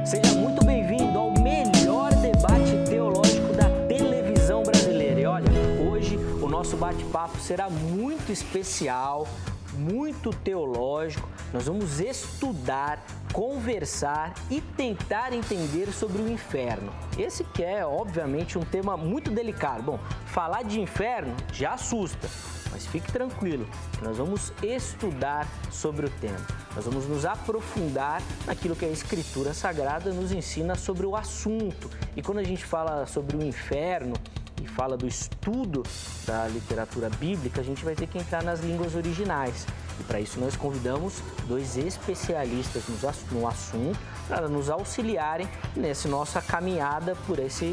Seja muito bem-vindo ao melhor debate teológico da televisão brasileira. E olha, hoje o nosso bate-papo será muito especial, muito teológico. Nós vamos estudar, conversar e tentar entender sobre o inferno. Esse que é, obviamente, um tema muito delicado. Bom, falar de inferno já assusta, mas fique tranquilo, nós vamos estudar sobre o tema. Nós vamos nos aprofundar naquilo que a Escritura Sagrada nos ensina sobre o assunto. E quando a gente fala sobre o inferno e fala do estudo da literatura bíblica, a gente vai ter que entrar nas línguas originais. E para isso nós convidamos dois especialistas no assunto para nos auxiliarem nessa nossa caminhada por essa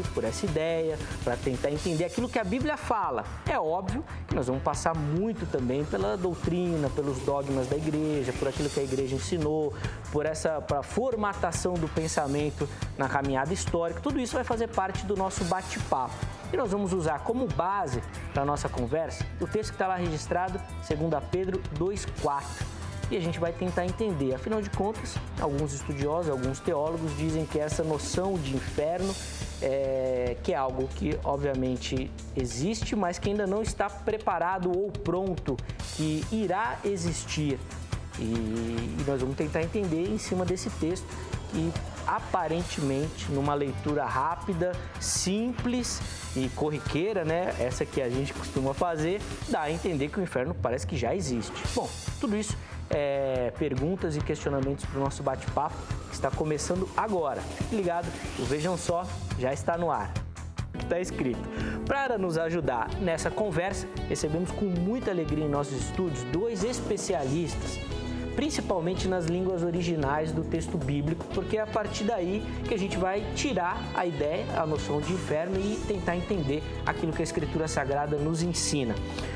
ideia, para tentar entender aquilo que a Bíblia fala. É óbvio que nós vamos passar muito também pela doutrina, pelos dogmas da igreja, por aquilo que a igreja ensinou, por a formatação do pensamento na caminhada histórica. Tudo isso vai fazer parte do nosso bate-papo. E nós vamos usar como base para a nossa conversa o texto que está lá registrado, 2 Pedro 2,4. E a gente vai tentar entender. Afinal de contas, alguns estudiosos, alguns teólogos dizem que essa noção de inferno que é algo que obviamente existe, mas que ainda não está preparado ou pronto, que irá existir. E nós vamos tentar entender em cima desse texto que aparentemente, numa leitura rápida, simples e corriqueira, né? Essa que a gente costuma fazer, dá a entender que o inferno parece que já existe. Bom, tudo isso é perguntas e questionamentos para o nosso bate-papo, que está começando agora. Fique ligado, o Vejam Só já está no ar. Está escrito. Para nos ajudar nessa conversa, recebemos com muita alegria em nossos estúdios dois especialistas, principalmente nas línguas originais do texto bíblico, porque é a partir daí que a gente vai tirar a ideia, a noção de inferno e tentar entender aquilo que a Escritura Sagrada nos ensina.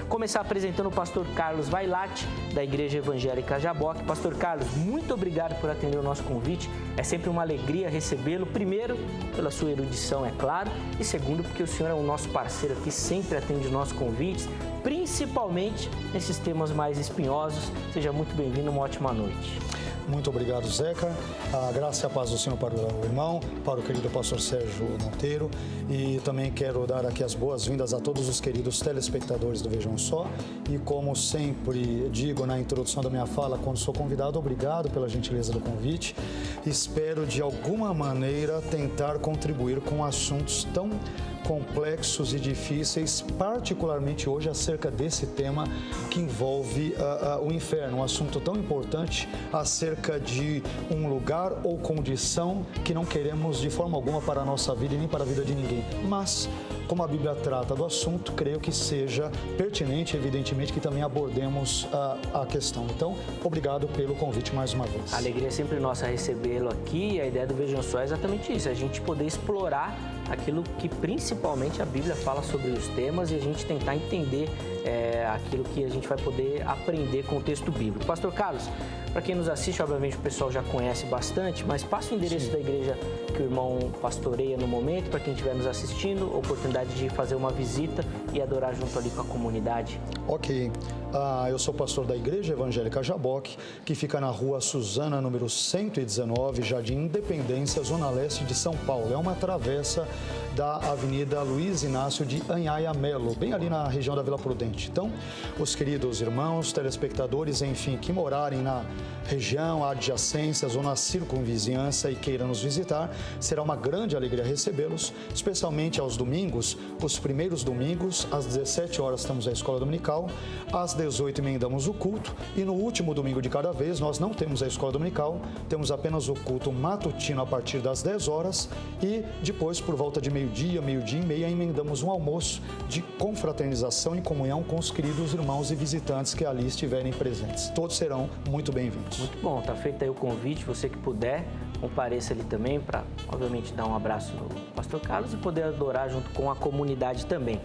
Começar apresentando o pastor Carlos Vailate, da Igreja Evangélica Jaboque. Pastor Carlos, muito obrigado por atender o nosso convite. É sempre uma alegria recebê-lo, primeiro, pela sua erudição, é claro, e segundo, porque o senhor é o nosso parceiro aqui, sempre atende os nossos convites, principalmente nesses temas mais espinhosos. Seja muito bem-vindo, uma ótima noite. Muito obrigado, Zeca. A graça e a paz do Senhor para o irmão, para o querido pastor Sérgio Monteiro. E também quero dar aqui as boas-vindas a todos os queridos telespectadores do Vejam Só. E como sempre digo na introdução da minha fala, quando sou convidado, obrigado pela gentileza do convite. Espero, de alguma maneira, tentar contribuir com assuntos tão complexos e difíceis, particularmente hoje acerca desse tema que envolve o inferno, um assunto tão importante acerca de um lugar ou condição que não queremos de forma alguma para a nossa vida e nem para a vida de ninguém. Mas, como a Bíblia trata do assunto, creio que seja pertinente, evidentemente, que também abordemos a questão. Então, obrigado pelo convite mais uma vez. A alegria é sempre nossa recebê-lo aqui. A ideia do Vejam Só é exatamente isso, a gente poder explorar aquilo que principalmente a Bíblia fala sobre os temas e a gente tentar entender aquilo que a gente vai poder aprender com o texto bíblico. Pastor Carlos, para quem nos assiste, obviamente o pessoal já conhece bastante, mas passa o endereço da igreja que o irmão pastoreia no momento, para quem estiver nos assistindo, oportunidade de fazer uma visita e adorar junto ali com a comunidade. Ok. Eu sou pastor da Igreja Evangélica Jaboque, que fica na rua Suzana, número 119, Jardim Independência, Zona Leste de São Paulo. É uma travessa da Avenida Luiz Inácio de Anhaia Melo, bem ali na região da Vila Prudente. Então, os queridos irmãos, telespectadores, enfim, que morarem na região, adjacências ou na circunvizinhança e queiram nos visitar, será uma grande alegria recebê-los, especialmente aos domingos. Os primeiros domingos, às 17 horas, estamos na Escola Dominical, às 18 emendamos o culto e no último domingo de cada vez, nós não temos a Escola Dominical, temos apenas o culto matutino a partir das 10 horas e depois, por volta de meio-dia e meia, emendamos um almoço de confraternização e comunhão com os queridos irmãos e visitantes que ali estiverem presentes. Todos serão muito bem-vindos. Muito bom, tá feito aí o convite, você que puder, compareça ali também para, obviamente, dar um abraço no pastor Carlos e poder adorar junto com a comunidade também.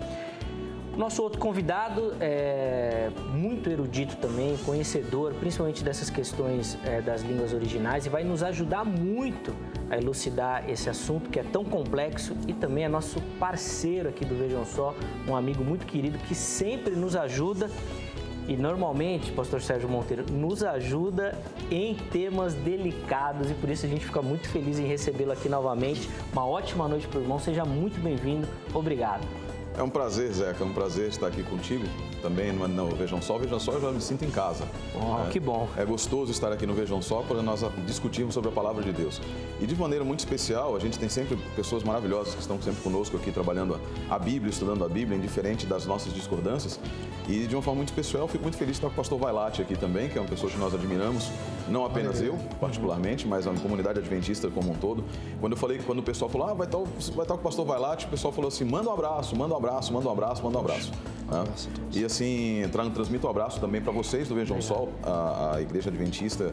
Nosso outro convidado é muito erudito também, conhecedor, principalmente dessas questões das línguas originais e vai nos ajudar muito a elucidar esse assunto que é tão complexo e também é nosso parceiro aqui do Vejam Só, um amigo muito querido que sempre nos ajuda e normalmente, pastor Sérgio Monteiro, nos ajuda em temas delicados e por isso a gente fica muito feliz em recebê-lo aqui novamente. Uma ótima noite para o irmão, seja muito bem-vindo, obrigado. É um prazer, Zeca, é um prazer estar aqui contigo também no Vejam Só. Vejam Só, eu já me sinto em casa. Que bom. É gostoso estar aqui no Vejam Só para nós discutirmos sobre a Palavra de Deus. E de maneira muito especial, a gente tem sempre pessoas maravilhosas que estão sempre conosco aqui trabalhando a Bíblia, estudando a Bíblia, indiferente das nossas discordâncias. E de uma forma muito especial, eu fico muito feliz de estar com o pastor Vailate aqui também, que é uma pessoa que nós admiramos, não apenas eu, particularmente, mas a comunidade adventista como um todo. Quando o pessoal falou, vai estar com o pastor Vailate, o pessoal falou assim, manda um abraço, manda um abraço, manda um abraço, manda um abraço. E assim, transmito um abraço também para vocês do Vejam Sol, a Igreja Adventista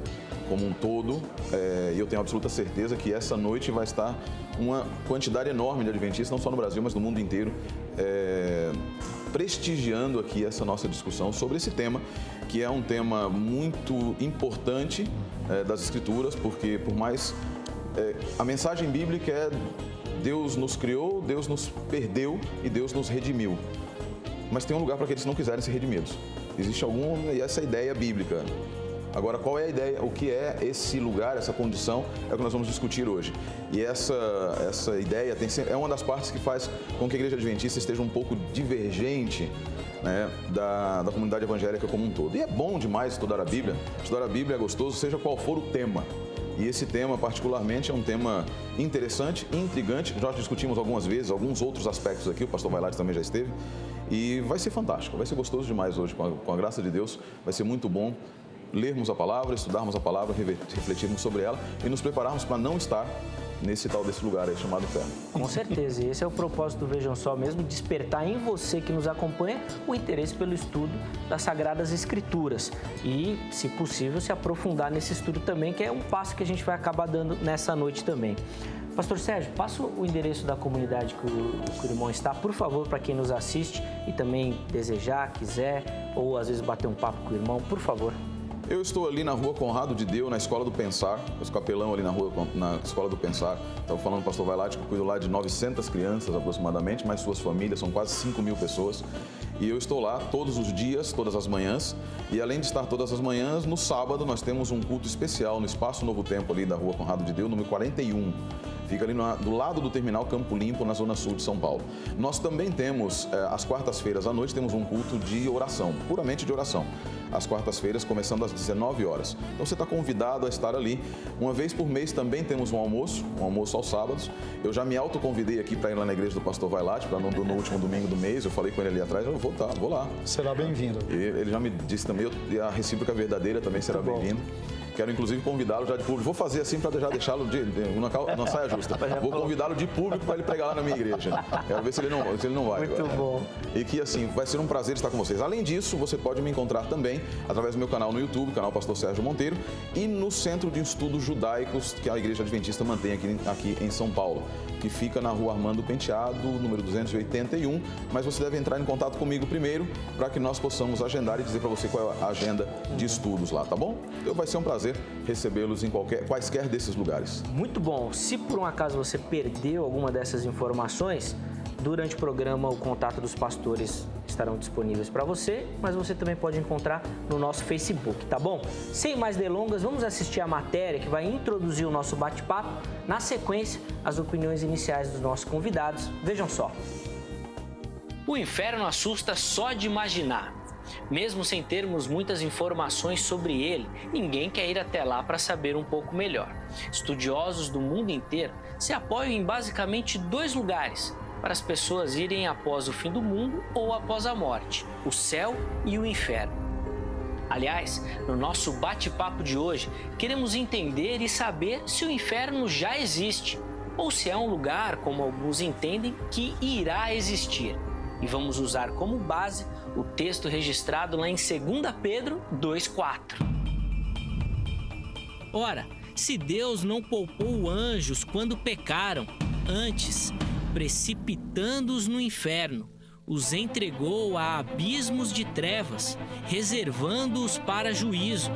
como um todo. E eu tenho absoluta certeza que essa noite vai estar uma quantidade enorme de adventistas, não só no Brasil, mas no mundo inteiro, prestigiando aqui essa nossa discussão sobre esse tema, que é um tema muito importante das Escrituras, porque por mais... a mensagem bíblica é Deus nos criou, Deus nos perdeu e Deus nos redimiu. Mas tem um lugar para aqueles que não quiserem ser redimidos. Existe essa ideia bíblica. Agora, qual é a ideia? O que é esse lugar, essa condição? É o que nós vamos discutir hoje. E essa ideia é uma das partes que faz com que a Igreja Adventista esteja um pouco divergente, né, da comunidade evangélica como um todo. E é bom demais estudar a Bíblia. Estudar a Bíblia é gostoso, seja qual for o tema. E esse tema, particularmente, é um tema interessante, intrigante. Já discutimos algumas vezes, alguns outros aspectos aqui, o pastor Vailate também já esteve. E vai ser fantástico, vai ser gostoso demais hoje, com a graça de Deus. Vai ser muito bom lermos a palavra, estudarmos a palavra, refletirmos sobre ela e nos prepararmos para não estar desse lugar aí chamado inferno. Com certeza, e esse é o propósito do Vejam Só mesmo, despertar em você que nos acompanha o interesse pelo estudo das Sagradas Escrituras e, se possível, se aprofundar nesse estudo também, que é um passo que a gente vai acabar dando nessa noite também. Pastor Sérgio, passa o endereço da comunidade que o irmão está, por favor, para quem nos assiste e também desejar, quiser, ou às vezes bater um papo com o irmão, por favor. Eu estou ali na Rua Conrado de Deu, na Escola do Pensar. Eu sou capelão ali na Escola do Pensar. Estava falando com o pastor Vailate que eu cuido lá de 900 crianças aproximadamente, mais suas famílias, são quase 5.000 pessoas. E eu estou lá todos os dias, todas as manhãs. E além de estar todas as manhãs, no sábado nós temos um culto especial no Espaço Novo Tempo ali da Rua Conrado de Deu, número 41. Fica ali do lado do Terminal Campo Limpo, na Zona Sul de São Paulo. Nós também temos, às quartas-feiras à noite, temos um culto de oração, puramente de oração. Às quartas-feiras, começando às 19 horas. Então você está convidado a estar ali. Uma vez por mês também temos um almoço aos sábados. Eu já me autoconvidei aqui para ir lá na igreja do pastor Vailate, para no último domingo do mês. Eu falei com ele ali atrás, eu vou lá. Será bem-vindo. Ele já me disse também, a recíproca verdadeira também será bem-vindo. Quero, inclusive, convidá-lo já de público. Vou fazer assim para deixá-lo numa saia justa. Vou convidá-lo de público para ele pregar lá na minha igreja. Quero ver se ele não vai. Muito bom. E que, assim, vai ser um prazer estar com vocês. Além disso, você pode me encontrar também através do meu canal no YouTube, canal Pastor Sérgio Monteiro, e no Centro de Estudos Judaicos que a Igreja Adventista mantém aqui em São Paulo, que fica na Rua Armando Penteado, número 281. Mas você deve entrar em contato comigo primeiro para que nós possamos agendar e dizer para você qual é a agenda de estudos lá, tá bom? Então vai ser um prazer recebê-los em quaisquer desses lugares. Muito bom. Se por um acaso você perdeu alguma dessas informações, durante o programa o contato dos pastores estarão disponíveis para você, mas você também pode encontrar no nosso Facebook, tá bom? Sem mais delongas, vamos assistir a matéria que vai introduzir o nosso bate-papo. Na sequência, as opiniões iniciais dos nossos convidados. Vejam só. O inferno assusta só de imaginar. Mesmo sem termos muitas informações sobre ele, ninguém quer ir até lá para saber um pouco melhor. Estudiosos do mundo inteiro se apoiam em basicamente 2 lugares para as pessoas irem após o fim do mundo ou após a morte: o céu e o inferno. Aliás, no nosso bate-papo de hoje, queremos entender e saber se o inferno já existe ou se é um lugar, como alguns entendem, que irá existir. E vamos usar como base o texto registrado lá em 2 Pedro 2,4. Ora, se Deus não poupou anjos quando pecaram, antes, precipitando-os no inferno, os entregou a abismos de trevas, reservando-os para juízo.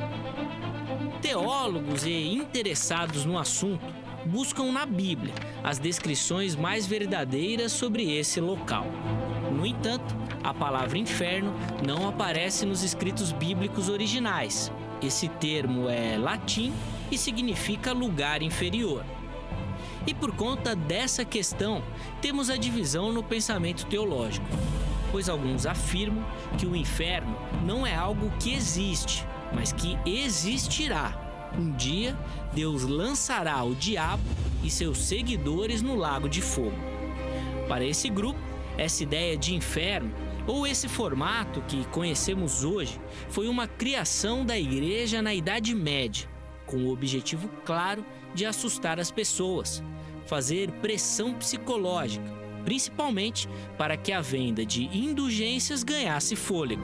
Teólogos e interessados no assunto buscam na Bíblia as descrições mais verdadeiras sobre esse local. No entanto, a palavra inferno não aparece nos escritos bíblicos originais. Esse termo é latim e significa lugar inferior. E por conta dessa questão, temos a divisão no pensamento teológico, pois alguns afirmam que o inferno não é algo que existe, mas que existirá. Um dia, Deus lançará o diabo e seus seguidores no lago de fogo. Para esse grupo, essa ideia de inferno, ou esse formato que conhecemos hoje, foi uma criação da igreja na Idade Média, com o objetivo claro de assustar as pessoas, fazer pressão psicológica, principalmente para que a venda de indulgências ganhasse fôlego.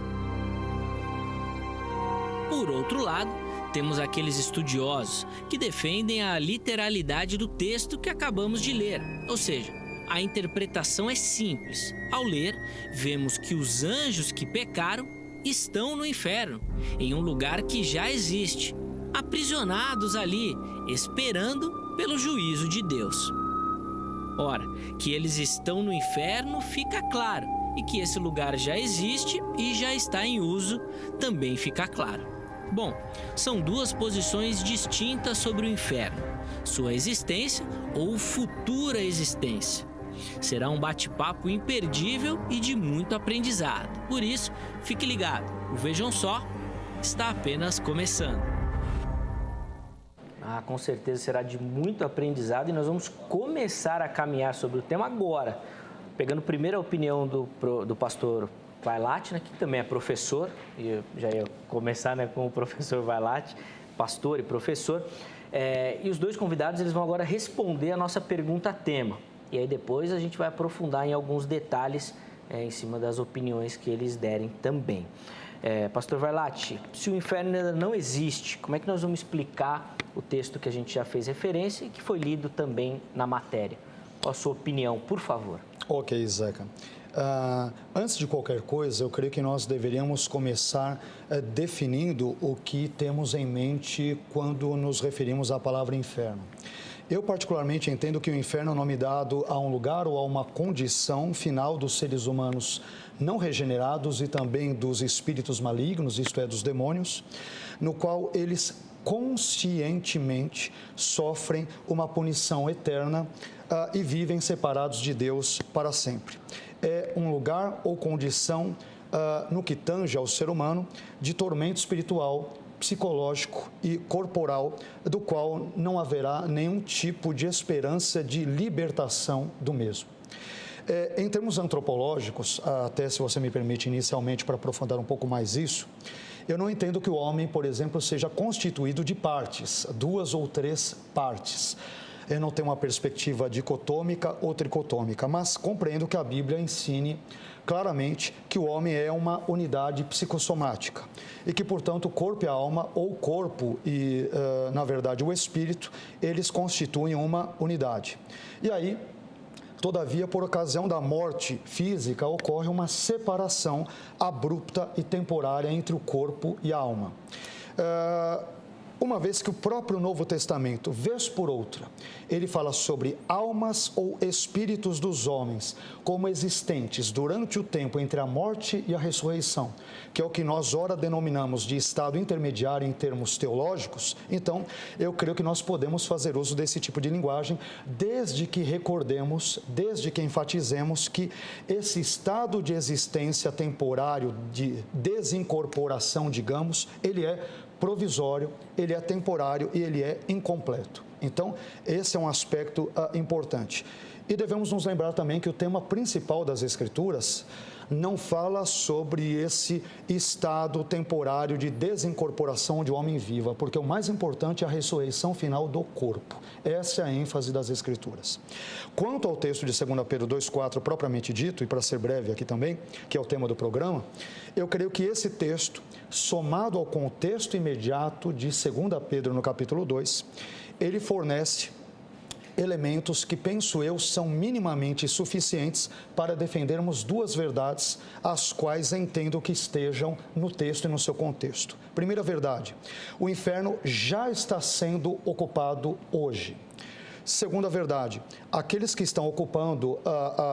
Por outro lado, temos aqueles estudiosos que defendem a literalidade do texto que acabamos de ler, ou seja, a interpretação é simples. Ao ler, vemos que os anjos que pecaram estão no inferno, em um lugar que já existe, aprisionados ali, esperando pelo juízo de Deus. Ora, que eles estão no inferno fica claro, e que esse lugar já existe e já está em uso também fica claro. Bom, são duas posições distintas sobre o inferno, sua existência ou futura existência. Será um bate-papo imperdível e de muito aprendizado. Por isso, fique ligado, o Vejam Só está apenas começando. Com certeza será de muito aprendizado e nós vamos começar a caminhar sobre o tema agora, pegando primeiro a opinião do pastor Vailate, né, que também é professor, e eu já ia começar, né, com o professor Vailate, pastor e professor, e os dois convidados eles vão agora responder a nossa pergunta-tema, e aí depois a gente vai aprofundar em alguns detalhes em cima das opiniões que eles derem também. Pastor Vailate, se o inferno ainda não existe, como é que nós vamos explicar o texto que a gente já fez referência e que foi lido também na matéria? Qual a sua opinião, por favor? Ok, Zeca. Antes de qualquer coisa, eu creio que nós deveríamos começar definindo o que temos em mente quando nos referimos à palavra inferno. Eu, particularmente, entendo que o inferno é um nome dado a um lugar ou a uma condição final dos seres humanos não regenerados e também dos espíritos malignos, isto é, dos demônios, no qual eles conscientemente sofrem uma punição eterna e vivem separados de Deus para sempre. É um lugar ou condição, no que tange ao ser humano, de tormento espiritual, psicológico e corporal, do qual não haverá nenhum tipo de esperança de libertação do mesmo. Em termos antropológicos, até se você me permite inicialmente para aprofundar um pouco mais isso, eu não entendo que o homem, por exemplo, seja constituído de partes, 2 ou 3 partes. Eu não tenho uma perspectiva dicotômica ou tricotômica, mas compreendo que a Bíblia ensine claramente que o homem é uma unidade psicossomática e que, portanto, o corpo e a alma, ou o corpo e, na verdade, o espírito, eles constituem uma unidade. E aí, todavia, por ocasião da morte física, ocorre uma separação abrupta e temporária entre o corpo e a alma. Uma vez que o próprio Novo Testamento, vez por outra, ele fala sobre almas ou espíritos dos homens como existentes durante o tempo entre a morte e a ressurreição, que é o que nós ora denominamos de estado intermediário em termos teológicos, então eu creio que nós podemos fazer uso desse tipo de linguagem desde que recordemos, desde que enfatizemos que esse estado de existência temporário, de desincorporação, digamos, ele é provisório, ele é temporário e ele é incompleto. Então, esse é um aspecto importante. E devemos nos lembrar também que o tema principal das Escrituras não fala sobre esse estado temporário de desincorporação onde o homem viva, porque o mais importante é a ressurreição final do corpo. Essa é a ênfase das Escrituras. Quanto ao texto de 2 Pedro 2,4, propriamente dito, e para ser breve aqui também, que é o tema do programa, eu creio que esse texto, somado ao contexto imediato de 2 Pedro no capítulo 2, ele fornece elementos que, penso eu, são minimamente suficientes para defendermos duas verdades, as quais entendo que estejam no texto e no seu contexto. Primeira verdade, o inferno já está sendo ocupado hoje. Segunda verdade, aqueles que estão ocupando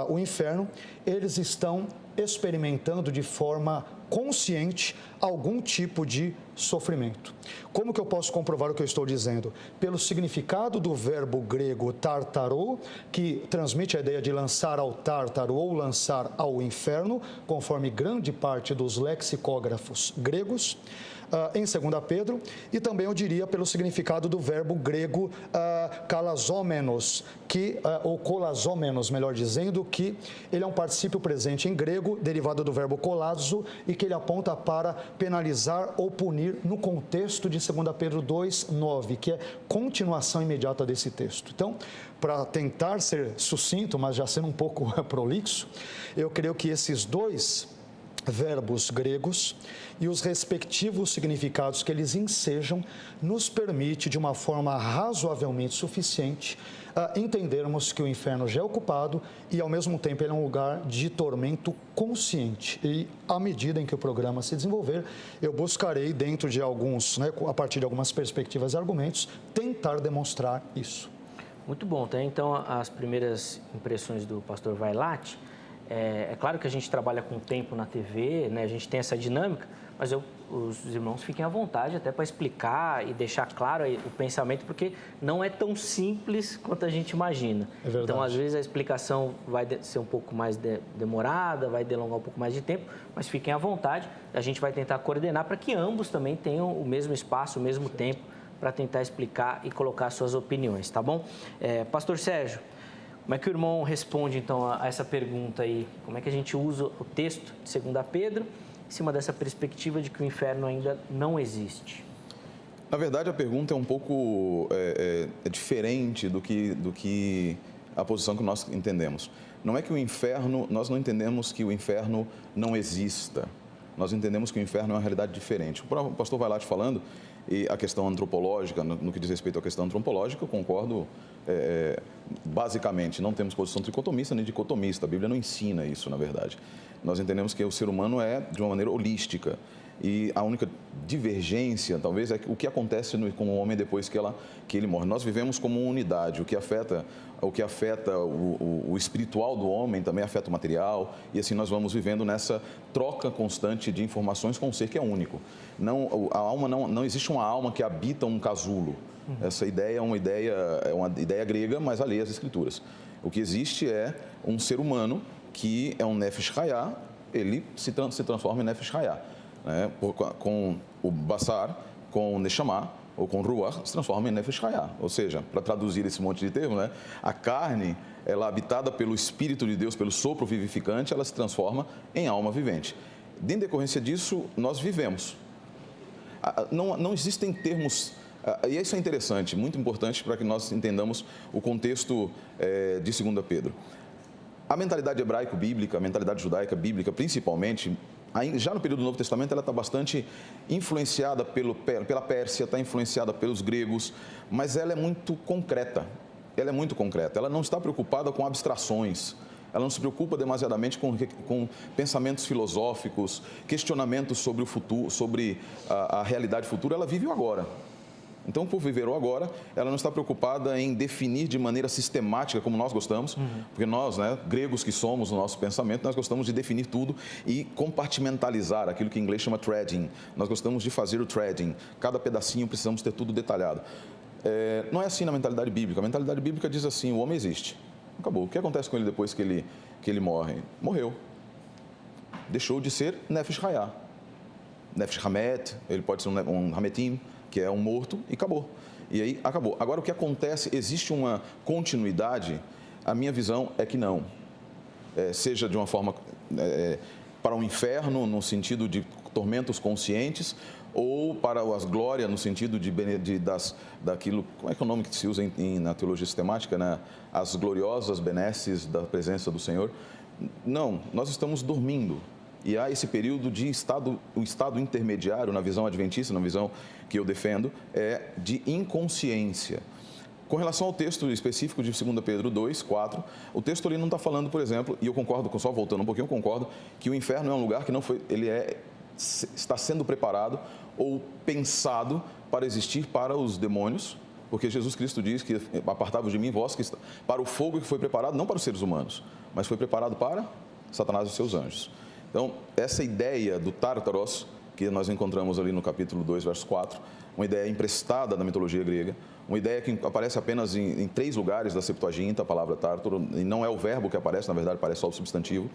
o inferno, eles estão experimentando de forma consciente algum tipo de sofrimento. Como que eu posso comprovar o que eu estou dizendo? Pelo significado do verbo grego tartarô, que transmite a ideia de lançar ao tártaro ou lançar ao inferno, conforme grande parte dos lexicógrafos gregos, em 2 Pedro, e também eu diria pelo significado do verbo grego kalazómenos, ou kolazómenos, melhor dizendo, que ele é um particípio presente em grego, derivado do verbo kolazo, e que ele aponta para penalizar ou punir no contexto de 2 Pedro 2:9, que é continuação imediata desse texto. Então, para tentar ser sucinto, mas já sendo um pouco prolixo, eu creio que esses dois verbos gregos e os respectivos significados que eles ensejam nos permite, de uma forma razoavelmente suficiente, entendermos que o inferno já é ocupado e, ao mesmo tempo, ele é um lugar de tormento consciente. E, à medida em que o programa se desenvolver, eu buscarei, dentro de alguns, a partir de algumas perspectivas e argumentos, tentar demonstrar isso. Muito bom, tá? Então, as primeiras impressões do pastor Vailate. É claro que a gente trabalha com tempo na TV, né? A gente tem essa dinâmica, mas os irmãos fiquem à vontade até para explicar e deixar claro aí o pensamento, porque não é tão simples quanto a gente imagina. É verdade. Então, às vezes, a explicação vai ser um pouco mais demorada, vai delongar um pouco mais de tempo, mas fiquem à vontade. A gente vai tentar coordenar para que ambos também tenham o mesmo espaço, o mesmo tempo para tentar explicar e colocar suas opiniões, tá bom? Pastor Sérgio, como é que o irmão responde, então, a essa pergunta aí? Como é que a gente usa o texto de 2 Pedro em cima dessa perspectiva de que o inferno ainda não existe? Na verdade, a pergunta é um pouco diferente do que a posição que nós entendemos. Não é que o inferno, nós não entendemos que o inferno não exista. Nós entendemos que o inferno é uma realidade diferente. O pastor Vailate falando, e a questão antropológica, no que diz respeito à questão antropológica, eu concordo basicamente. Não temos posição tricotomista nem dicotomista. A Bíblia não ensina isso, na verdade. Nós entendemos que o ser humano é de uma maneira holística. E a única divergência, talvez, é o que acontece com o homem depois que ele morre. Nós vivemos como uma unidade. O que afeta o espiritual do homem também afeta o material. E assim nós vamos vivendo nessa troca constante de informações com um ser que é único. Não existe uma alma que habita um casulo. Essa ideia é uma ideia grega, mas alheia às Escrituras. O que existe é um ser humano que é um Nefesh Hayah, ele se transforma em Nefesh Hayah. Né? Com o Basar, com o Neshama, ou com o Ruach, se transforma em Nefesh Hayah. Ou seja, para traduzir esse monte de termos, né? A carne, ela habitada pelo Espírito de Deus, pelo sopro vivificante, ela se transforma em alma vivente. Em decorrência disso, nós vivemos. Não existem termos... E isso é interessante, muito importante para que nós entendamos o contexto de 2 Pedro. A mentalidade hebraico-bíblica, a mentalidade judaica-bíblica, principalmente, já no período do Novo Testamento, ela está bastante influenciada pela Pérsia, está influenciada pelos gregos, mas ela é muito concreta. Ela não está preocupada com abstrações. Ela não se preocupa demasiadamente com pensamentos filosóficos, questionamentos sobre o futuro, sobre a realidade futura. Ela vive o agora. Então, por viver o agora, ela não está preocupada em definir de maneira sistemática, como nós gostamos, porque nós, gregos que somos no nosso pensamento, nós gostamos de definir tudo e compartimentalizar, aquilo que em inglês chama threading. Nós gostamos de fazer o threading. Cada pedacinho precisamos ter tudo detalhado. Não é assim na mentalidade bíblica. A mentalidade bíblica diz assim: o homem existe. Acabou. O que acontece com ele depois que ele morre? Morreu. Deixou de ser Nefesh Hayah. Nefesh Hamet, ele pode ser um Hametim, que é um morto, e acabou. E aí, acabou. Agora, o que acontece, existe uma continuidade? A minha visão é que não. Seja de uma forma para o inferno, no sentido de tormentos conscientes, ou para as glórias, no sentido daquilo... Como é que é o nome que se usa na teologia sistemática, né? As gloriosas benesses da presença do Senhor. Não, nós estamos dormindo. E há esse período de o estado intermediário, na visão adventista, na visão que eu defendo, é de inconsciência. Com relação ao texto específico de 2 Pedro 2:4, o texto ali não está falando, por exemplo, e eu concordo, só voltando um pouquinho, eu concordo, que o inferno é um lugar que não foi, está sendo preparado ou pensado para existir para os demônios, Porque Jesus Cristo diz que apartai-vos de mim, vós que está para o fogo que foi preparado não para os seres humanos, mas foi preparado para Satanás e os seus anjos. Então, essa ideia do Tártaros, que nós encontramos ali no capítulo 2, verso 4, uma ideia emprestada da mitologia grega, uma ideia que aparece apenas em 3 lugares da Septuaginta, a palavra Tártaro, e não é o verbo que aparece, na verdade, parece só o substantivo,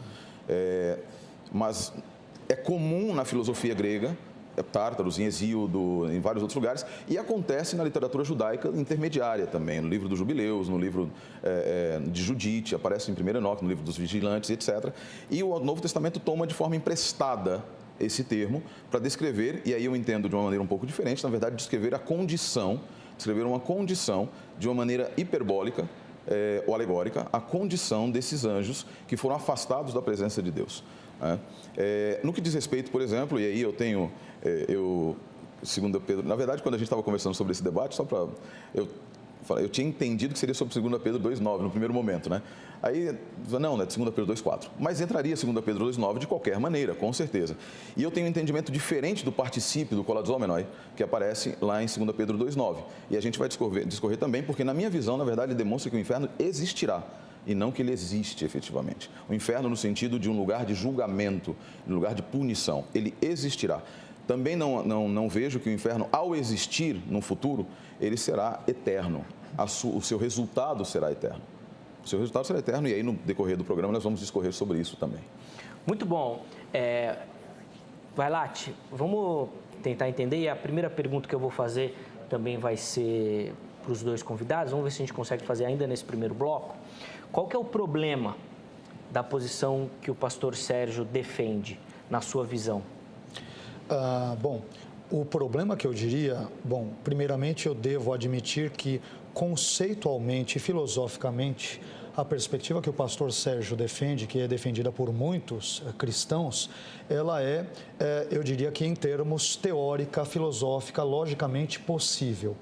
mas é comum na filosofia grega, Tártaros, em Hesíodo, em vários outros lugares, e acontece na literatura judaica intermediária também, no livro dos Jubileus, no livro de Judite, aparece em 1 Enoque, no livro dos Vigilantes, etc. E o Novo Testamento toma de forma emprestada esse termo para descrever, e aí eu entendo de uma maneira um pouco diferente, na verdade, descrever uma condição de uma maneira hiperbólica ou alegórica, a condição desses anjos que foram afastados da presença de Deus. No que diz respeito, por exemplo, e aí eu tenho, 2 Pedro, na verdade, quando a gente estava conversando sobre esse debate, só para eu tinha entendido que seria sobre 2 Pedro 2,9 no primeiro momento, né? Aí, não, né, 2 Pedro 2,4. Mas entraria 2 Pedro 2,9 de qualquer maneira, com certeza. E eu tenho um entendimento diferente do particípio do colazomenoi, que aparece lá em 2 Pedro 2,9. E a gente vai discorrer também, porque na minha visão, na verdade, ele demonstra que o inferno existirá. E não que ele existe efetivamente. O inferno no sentido de um lugar de julgamento, um lugar de punição. Ele existirá. Também não vejo que o inferno, ao existir no futuro, ele será eterno. O seu resultado será eterno. O seu resultado será eterno e aí no decorrer do programa nós vamos discorrer sobre isso também. Muito bom. Vai lá, vamos tentar entender. E a primeira pergunta que eu vou fazer também vai ser para os 2 convidados. Vamos ver se a gente consegue fazer ainda nesse primeiro bloco. Qual que é o problema da posição que o pastor Sérgio defende, na sua visão? Bom, o problema que eu diria, primeiramente eu devo admitir que conceitualmente e filosoficamente a perspectiva que o pastor Sérgio defende, que é defendida por muitos cristãos, ela eu diria que em termos teórica, filosófica, logicamente possível.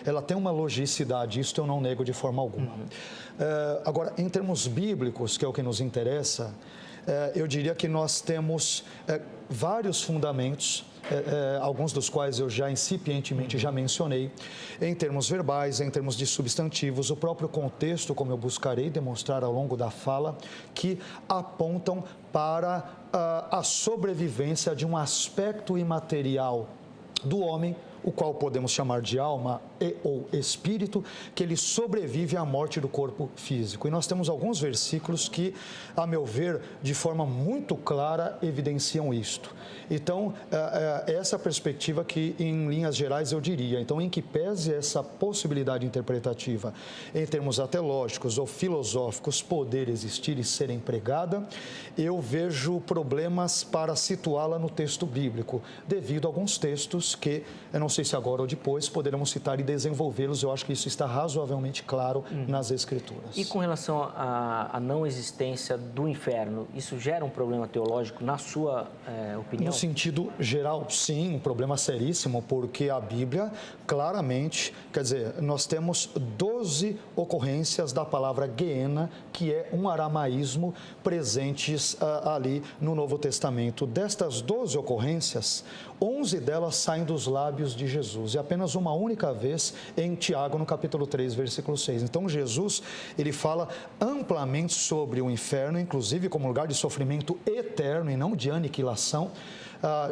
Ela tem uma logicidade, isso eu não nego de forma alguma. Agora, em termos bíblicos, que é o que nos interessa, eu diria que nós temos vários fundamentos, alguns dos quais eu já incipientemente já mencionei, em termos verbais, em termos de substantivos, o próprio contexto, como eu buscarei demonstrar ao longo da fala, que apontam para a sobrevivência de um aspecto imaterial do homem, o qual podemos chamar de alma ou espírito, que ele sobrevive à morte do corpo físico. E nós temos alguns versículos que, a meu ver, de forma muito clara, evidenciam isto. Então, essa perspectiva que, em linhas gerais, eu diria. Então, em que pese essa possibilidade interpretativa, em termos até lógicos ou filosóficos, poder existir e ser empregada, eu vejo problemas para situá-la no texto bíblico, devido a alguns textos que, eu não sei se agora ou depois, poderemos citar e desenvolvê-los. Eu acho que isso está razoavelmente claro nas Escrituras. E com relação à não existência do inferno, isso gera um problema teológico, na sua opinião? No sentido geral, sim, um problema seríssimo, porque a Bíblia claramente, quer dizer, nós temos 12 ocorrências da palavra Geena, que é um aramaísmo, presentes ali no Novo Testamento. Destas 12 ocorrências, 11 delas saem dos lábios de Jesus, e apenas uma única vez em Tiago, no capítulo 3, versículo 6. Então, Jesus, ele fala amplamente sobre o inferno, inclusive como lugar de sofrimento eterno e não de aniquilação,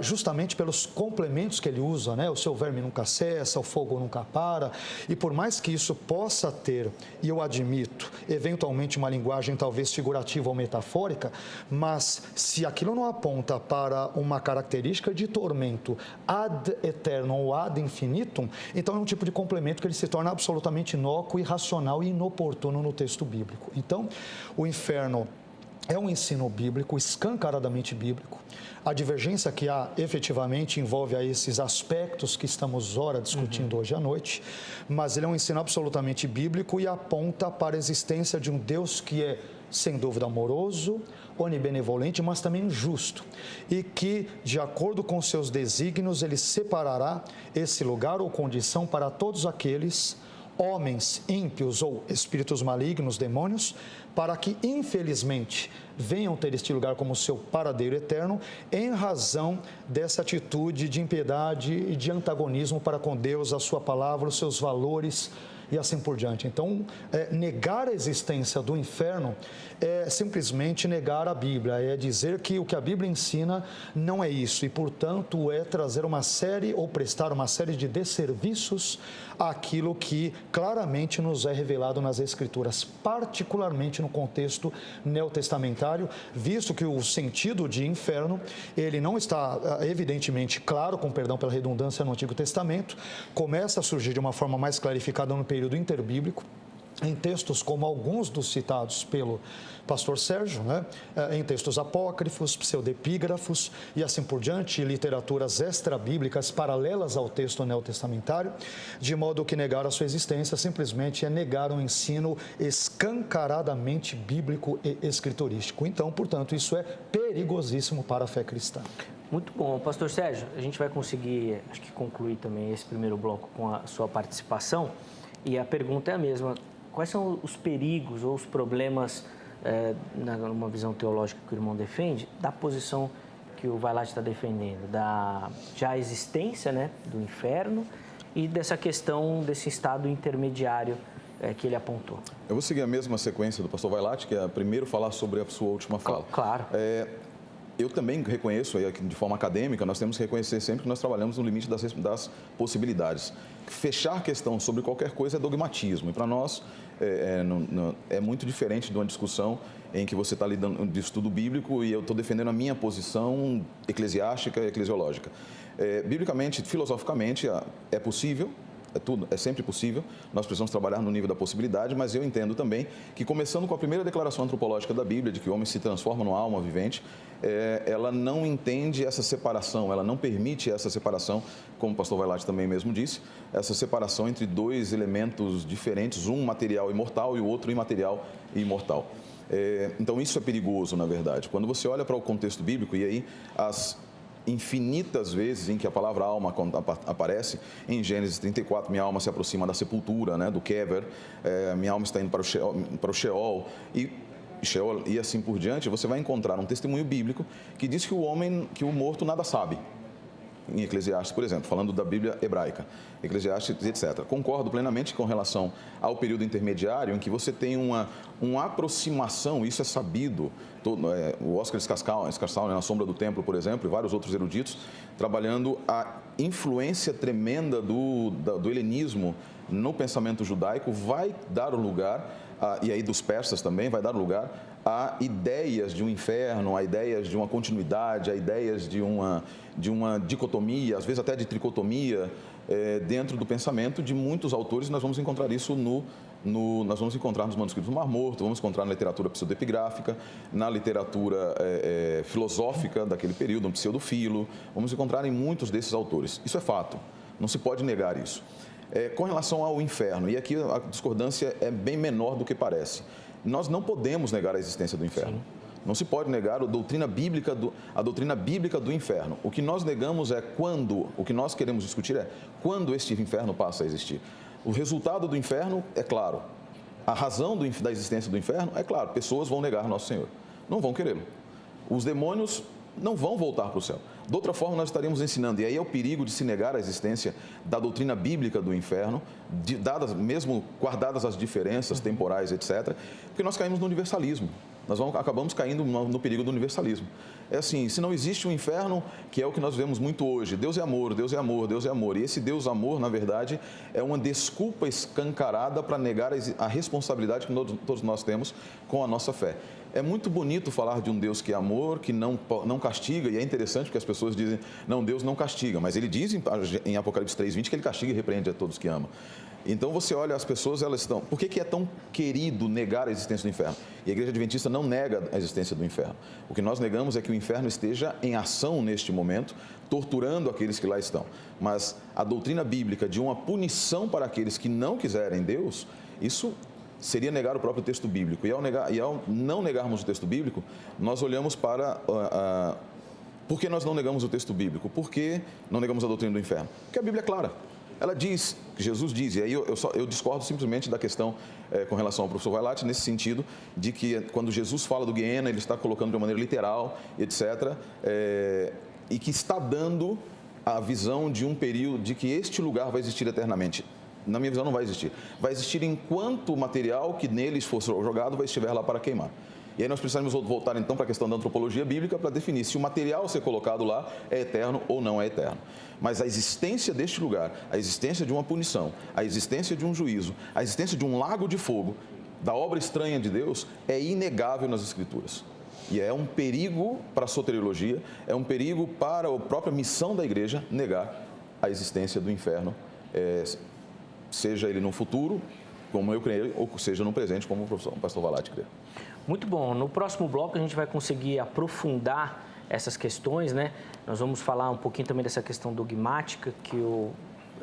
justamente pelos complementos que ele usa, né? O seu verme nunca cessa, o fogo nunca para, e por mais que isso possa ter, e eu admito, eventualmente uma linguagem talvez figurativa ou metafórica, mas se aquilo não aponta para uma característica de tormento ad eternum ou ad infinitum, então é um tipo de complemento que ele se torna absolutamente inócuo, irracional e inoportuno no texto bíblico. Então, o inferno é um ensino bíblico, escancaradamente bíblico. A divergência que há efetivamente envolve a esses aspectos que estamos ora discutindo hoje à noite, mas ele é um ensino absolutamente bíblico e aponta para a existência de um Deus que é, sem dúvida, amoroso, onibenevolente, mas também justo, e que, de acordo com seus desígnios, ele separará esse lugar ou condição para todos aqueles homens ímpios ou espíritos malignos, demônios, para que, infelizmente, venham ter este lugar como seu paradeiro eterno, em razão dessa atitude de impiedade e de antagonismo para com Deus, a sua palavra, os seus valores e assim por diante. Então, negar a existência do inferno é simplesmente negar a Bíblia, é dizer que o que a Bíblia ensina não é isso e, portanto, é trazer uma série ou prestar uma série de desserviços àquilo que claramente nos é revelado nas Escrituras, particularmente no contexto neotestamentário, visto que o sentido de inferno, ele não está evidentemente claro, com perdão pela redundância, no Antigo Testamento, começa a surgir de uma forma mais clarificada no período interbíblico, em textos como alguns dos citados pelo pastor Sérgio, em textos apócrifos, pseudepígrafos e assim por diante, literaturas extra-bíblicas paralelas ao texto neotestamentário, de modo que negar a sua existência simplesmente é negar um ensino escancaradamente bíblico e escriturístico. Então, portanto, isso é perigosíssimo para a fé cristã. Muito bom. Pastor Sérgio, a gente vai conseguir, acho que concluir também esse primeiro bloco com a sua participação. E a pergunta é a mesma. Quais são os perigos ou os problemas, numa visão teológica que o irmão defende, da posição que o Vailate está defendendo, da já existência, do inferno e dessa questão desse estado intermediário que ele apontou? Eu vou seguir a mesma sequência do pastor Vailate, que é primeiro falar sobre a sua última fala. Claro. Eu também reconheço, de forma acadêmica, nós temos que reconhecer sempre que nós trabalhamos no limite das possibilidades. Fechar a questão sobre qualquer coisa é dogmatismo, e para nós é muito diferente de uma discussão em que você está lidando de estudo bíblico e eu estou defendendo a minha posição eclesiástica e eclesiológica. Biblicamente, filosoficamente, é possível. É sempre possível, nós precisamos trabalhar no nível da possibilidade, mas eu entendo também que, começando com a primeira declaração antropológica da Bíblia, de que o homem se transforma numa alma vivente, ela não entende essa separação, ela não permite essa separação, como o pastor Vailate também mesmo disse, essa separação entre dois elementos diferentes, um material e mortal e o outro imaterial e imortal. Então, isso é perigoso, na verdade. Quando você olha para o contexto bíblico, e aí as infinitas vezes em que a palavra alma aparece, em Gênesis 34, minha alma se aproxima da sepultura, do Kever, minha alma está indo para o Sheol, e assim por diante, você vai encontrar um testemunho bíblico que diz que o morto nada sabe. Em Eclesiastes, por exemplo, falando da Bíblia hebraica, Eclesiastes, etc. Concordo plenamente com relação ao período intermediário, em que você tem uma aproximação, isso é sabido. O Oscar Scarsal, na Sombra do Templo, por exemplo, e vários outros eruditos, trabalhando a influência tremenda do helenismo no pensamento judaico, vai dar lugar, e aí dos persas também, vai dar lugar a ideias de um inferno, a ideias de uma continuidade, a ideias de uma dicotomia, às vezes até de tricotomia, dentro do pensamento de muitos autores. Nós vamos encontrar isso nós vamos encontrar nos manuscritos do Mar Morto, vamos encontrar na literatura pseudepigráfica, na literatura filosófica daquele período, no pseudofilo, vamos encontrar em muitos desses autores. Isso é fato, não se pode negar isso. Com relação ao inferno, e aqui a discordância é bem menor do que parece, nós não podemos negar a existência do inferno. Sim. Não se pode negar a doutrina bíblica do inferno. O que nós negamos o que nós queremos discutir é quando este inferno passa a existir. O resultado do inferno é claro. A razão da existência do inferno é claro. Pessoas vão negar Nosso Senhor. Não vão querê-lo. Os demônios não vão voltar para o céu. De outra forma, nós estaríamos ensinando, e aí é o perigo de se negar a existência da doutrina bíblica do inferno, mesmo guardadas as diferenças temporais, etc., porque nós caímos no universalismo. Nós acabamos caindo no perigo do universalismo. É assim, se não existe um inferno, que é o que nós vemos muito hoje, Deus é amor, Deus é amor, Deus é amor. E esse Deus amor, na verdade, é uma desculpa escancarada para negar a responsabilidade que todos nós temos com a nossa fé. É muito bonito falar de um Deus que é amor, que não castiga, e é interessante porque as pessoas dizem, não, Deus não castiga, mas ele diz em Apocalipse 3:20 que ele castiga e repreende a todos que amam. Então você olha, as pessoas, elas estão... Por que é tão querido negar a existência do inferno? E a Igreja Adventista não nega a existência do inferno. O que nós negamos é que o inferno esteja em ação neste momento, torturando aqueles que lá estão. Mas a doutrina bíblica de uma punição para aqueles que não quiserem Deus, isso seria negar o próprio texto bíblico. E ao não negarmos o texto bíblico, nós olhamos para... Por que nós não negamos o texto bíblico? Por que não negamos a doutrina do inferno? Porque a Bíblia é clara. ela diz, Jesus diz, e aí eu discordo simplesmente da questão com relação ao professor Vailate, nesse sentido de que quando Jesus fala do Guiena, ele está colocando de uma maneira literal, etc., e que está dando a visão de um período, de que este lugar vai existir eternamente. Na minha visão, não vai existir. Vai existir enquanto o material que neles for jogado vai estiver lá para queimar. E aí nós precisamos voltar, então, para a questão da antropologia bíblica para definir se o material a ser colocado lá é eterno ou não é eterno. Mas a existência deste lugar, a existência de uma punição, a existência de um juízo, a existência de um lago de fogo, da obra estranha de Deus, é inegável nas Escrituras. E é um perigo para a soteriologia, é um perigo para a própria missão da igreja negar a existência do inferno, seja ele no futuro, como eu creio, ou seja no presente, como o pastor Vailate crê. Muito bom. No próximo bloco a gente vai conseguir aprofundar essas questões, né? Nós vamos falar um pouquinho também dessa questão dogmática que o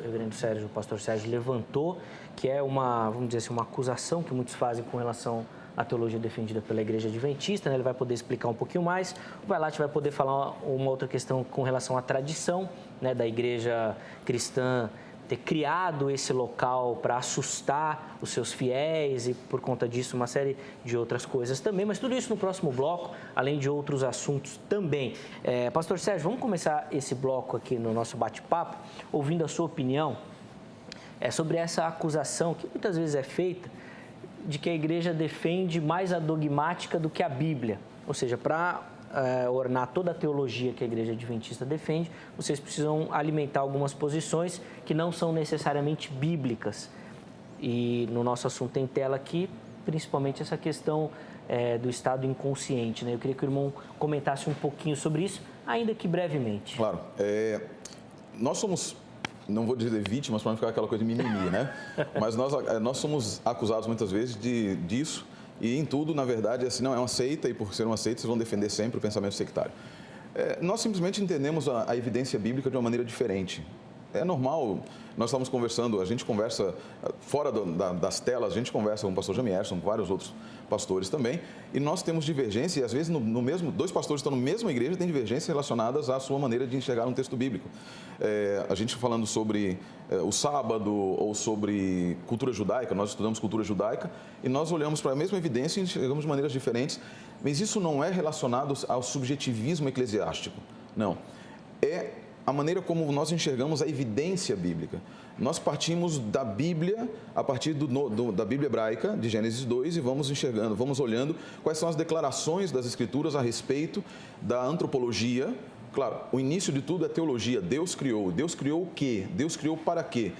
reverendo Sérgio, o pastor Sérgio levantou, que é uma, vamos dizer assim, uma acusação que muitos fazem com relação à teologia defendida pela Igreja Adventista, né? Ele vai poder explicar um pouquinho mais. O Vailate vai poder falar uma outra questão com relação à tradição, né, da Igreja cristã ter criado esse local para assustar os seus fiéis e, por conta disso, uma série de outras coisas também. Mas tudo isso no próximo bloco, além de outros assuntos também. Pastor Sérgio, vamos começar esse bloco aqui no nosso bate-papo, ouvindo a sua opinião sobre essa acusação que muitas vezes é feita de que a igreja defende mais a dogmática do que a Bíblia. Ou seja, para ornar toda a teologia que a Igreja Adventista defende, vocês precisam alimentar algumas posições que não são necessariamente bíblicas. E no nosso assunto em tela aqui, principalmente essa questão do estado inconsciente, né? Eu queria que o irmão comentasse um pouquinho sobre isso, ainda que brevemente. Claro. Nós somos, não vou dizer vítimas, para não ficar aquela coisa de mimimi, né? Mas nós somos acusados muitas vezes disso. E em tudo, na verdade, assim, não é uma seita, e por ser uma seita, vocês vão defender sempre o pensamento sectário. Nós simplesmente entendemos a evidência bíblica de uma maneira diferente. É normal, nós estamos conversando, a gente conversa fora das telas, a gente conversa com o pastor Jamierson, com vários outros pastores também, e nós temos divergência, e às vezes dois pastores que estão na mesma igreja têm divergências relacionadas à sua maneira de enxergar um texto bíblico. A gente falando sobre o sábado ou sobre cultura judaica, nós estudamos cultura judaica, e nós olhamos para a mesma evidência e enxergamos de maneiras diferentes, mas isso não é relacionado ao subjetivismo eclesiástico, não. É a maneira como nós enxergamos a evidência bíblica. Nós partimos da Bíblia, a partir da Bíblia hebraica, de Gênesis 2, e vamos enxergando, vamos olhando quais são as declarações das Escrituras a respeito da antropologia. Claro, o início de tudo é teologia. Deus criou o quê? Deus criou para quê?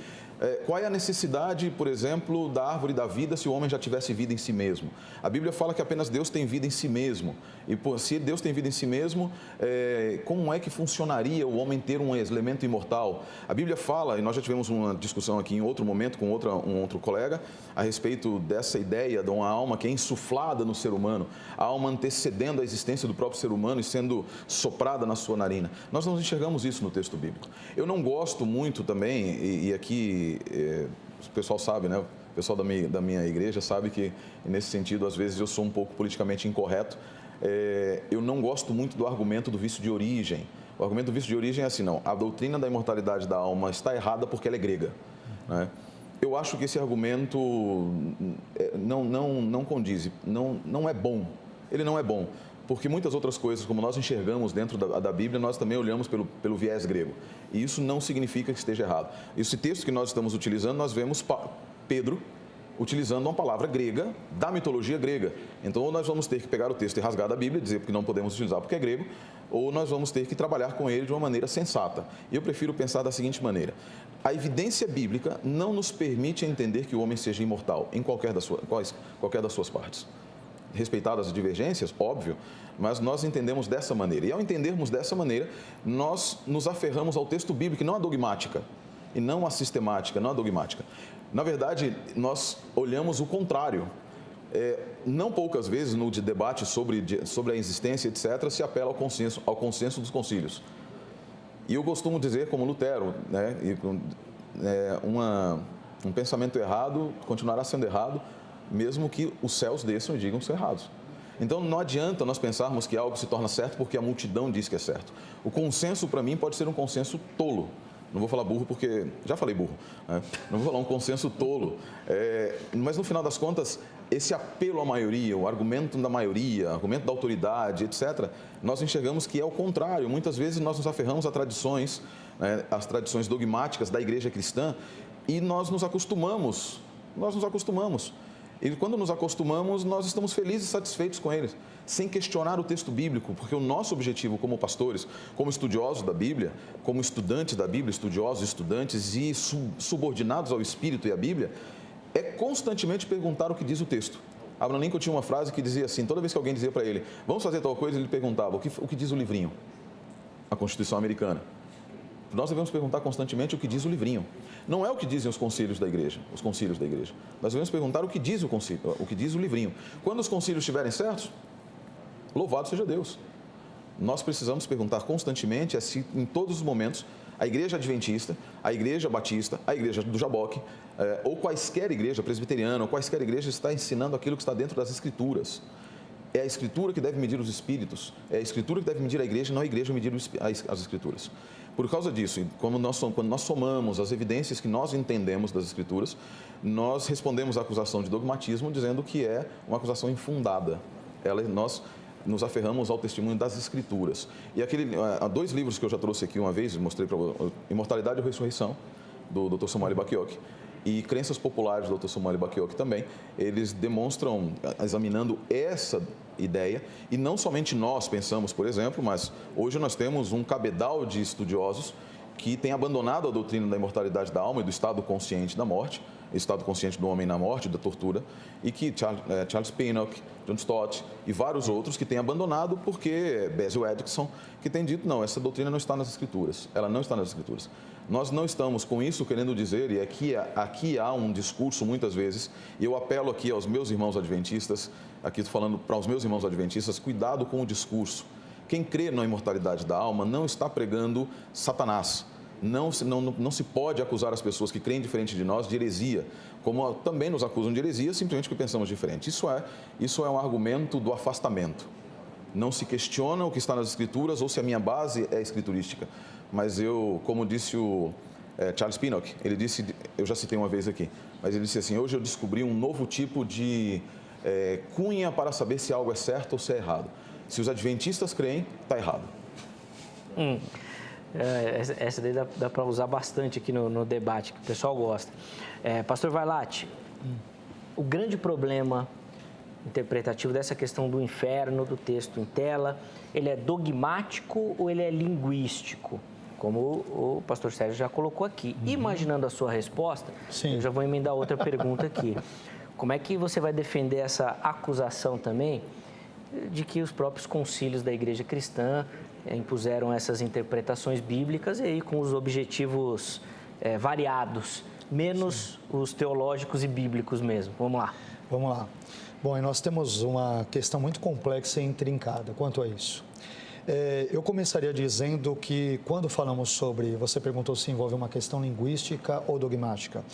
Qual é a necessidade, por exemplo, da árvore da vida se o homem já tivesse vida em si mesmo? A Bíblia fala que apenas Deus tem vida em si mesmo. E se Deus tem vida em si mesmo, como é que funcionaria o homem ter um elemento imortal? A Bíblia fala, e nós já tivemos uma discussão aqui em outro momento com um outro colega, a respeito dessa ideia de uma alma que é insuflada no ser humano, a alma antecedendo a existência do próprio ser humano e sendo soprada na sua narina. Nós não enxergamos isso no texto bíblico. Eu não gosto muito também, e aqui o pessoal sabe, né? O pessoal da minha igreja sabe que, nesse sentido, às vezes eu sou um pouco politicamente incorreto. Eu não gosto muito do argumento do vício de origem. O argumento do vício de origem é assim, não, a doutrina da imortalidade da alma está errada porque ela é grega, né? Eu acho que esse argumento não condiz, não é bom. Ele não é bom. Porque muitas outras coisas, como nós enxergamos dentro da Bíblia, nós também olhamos pelo viés grego. E isso não significa que esteja errado. Esse texto que nós estamos utilizando, nós vemos Pedro utilizando uma palavra grega, da mitologia grega. Então, ou nós vamos ter que pegar o texto e rasgar da Bíblia, dizer que não podemos utilizar porque é grego, ou nós vamos ter que trabalhar com ele de uma maneira sensata. E eu prefiro pensar da seguinte maneira: a evidência bíblica não nos permite entender que o homem seja imortal em qualquer das suas partes. Respeitadas as divergências, óbvio, mas nós entendemos dessa maneira. E ao entendermos dessa maneira, nós nos aferramos ao texto bíblico, não à dogmática, e não à sistemática, não à dogmática. Na verdade, nós olhamos o contrário. Não poucas vezes no debate sobre a existência, etc., se apela ao consenso dos concílios. E eu costumo dizer, como Lutero, né, um pensamento errado continuará sendo errado, mesmo que os céus desçam e digam que são errados. Então, não adianta nós pensarmos que algo se torna certo porque a multidão diz que é certo. O consenso, para mim, pode ser um consenso tolo, não vou falar burro porque já falei burro, né? Não vou falar um consenso tolo, mas no final das contas, esse apelo à maioria, o argumento da maioria, o argumento da autoridade, etc., nós enxergamos que é o contrário. Muitas vezes nós nos aferramos a tradições, né, as tradições dogmáticas da igreja cristã, e nós nos acostumamos. E quando nos acostumamos, nós estamos felizes e satisfeitos com eles, sem questionar o texto bíblico, porque o nosso objetivo como pastores, como estudiosos da Bíblia, como estudantes da Bíblia, estudiosos, estudantes e subordinados ao Espírito e à Bíblia, é constantemente perguntar o que diz o texto. Abraham Lincoln tinha uma frase que dizia assim, toda vez que alguém dizia para ele, vamos fazer tal coisa, ele perguntava, o que diz o livrinho? A Constituição Americana. Nós devemos perguntar constantemente o que diz o livrinho. Não é o que dizem os concílios da igreja, Nós devemos perguntar o que diz o concílio, o que diz o livrinho. Quando os concílios estiverem certos, louvado seja Deus. Nós precisamos perguntar constantemente, assim, em todos os momentos, a igreja adventista, a igreja batista, a igreja do Jaboque, ou quaisquer igreja presbiteriana, ou quaisquer igreja está ensinando aquilo que está dentro das Escrituras. É a Escritura que deve medir os espíritos, é a Escritura que deve medir a igreja, não a igreja medir as Escrituras. Por causa disso, quando nós somamos as evidências que nós entendemos das Escrituras, nós respondemos à acusação de dogmatismo dizendo que é uma acusação infundada. Nós nos aferramos ao testemunho das Escrituras. E há 2 livros que eu já trouxe aqui uma vez, mostrei para você, Imortalidade e Ressurreição, do Dr. Samuel Bacchiocchi, e Crenças Populares do Dr. Samuel Bacchiocchi também, eles demonstram, examinando essa ideia, e não somente nós pensamos, por exemplo, mas hoje nós temos um cabedal de estudiosos que têm abandonado a doutrina da imortalidade da alma e do estado consciente da morte, estado consciente do homem na morte, da tortura, e que Charles Pinnock, John Stott e vários outros que têm abandonado porque Basil Erickson, que tem dito, não, essa doutrina não está nas Escrituras, ela não está nas Escrituras. Nós não estamos com isso querendo dizer, e aqui há um discurso muitas vezes, e eu apelo aqui aos meus irmãos adventistas, aqui estou falando para os meus irmãos adventistas, cuidado com o discurso. Quem crê na imortalidade da alma não está pregando Satanás. Não se pode acusar as pessoas que creem diferente de nós de heresia, como também nos acusam de heresia simplesmente porque pensamos diferente. Isso é um argumento do afastamento. Não se questiona o que está nas Escrituras ou se a minha base é escriturística. Mas como disse o Charles Pinnock, ele disse, eu já citei uma vez aqui, mas ele disse assim, hoje eu descobri um novo tipo de cunha para saber se algo é certo ou se é errado. Se os adventistas creem, está errado. Essa daí dá para usar bastante aqui no debate, que o pessoal gosta. Pastor Vailate, o grande problema interpretativo dessa questão do inferno, do texto em tela, ele é dogmático ou ele é linguístico? Como o pastor Sérgio já colocou aqui. Imaginando a sua resposta, eu já vou emendar outra pergunta aqui. Como é que você vai defender essa acusação também de que os próprios concílios da igreja cristã impuseram essas interpretações bíblicas e aí com os objetivos variados, menos os teológicos e bíblicos mesmo? Vamos lá. Bom, e nós temos uma questão muito complexa e intrincada quanto a isso. Eu começaria dizendo que quando falamos sobre, você perguntou se envolve uma questão linguística ou dogmática,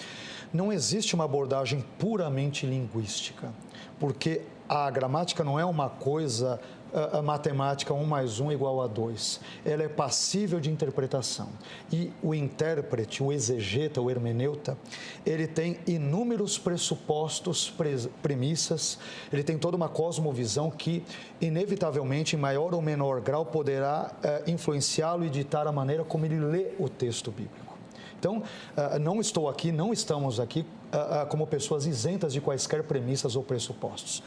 não existe uma abordagem puramente linguística, porque a gramática não é uma coisa, a matemática 1 mais 1 igual a 2. Ela é passível de interpretação. E o intérprete, o exegeta, o hermeneuta, ele tem inúmeros pressupostos, premissas, ele tem toda uma cosmovisão que, inevitavelmente, em maior ou menor grau, poderá influenciá-lo e ditar a maneira como ele lê o texto bíblico. Então, não estamos aqui como pessoas isentas de quaisquer premissas ou pressupostos.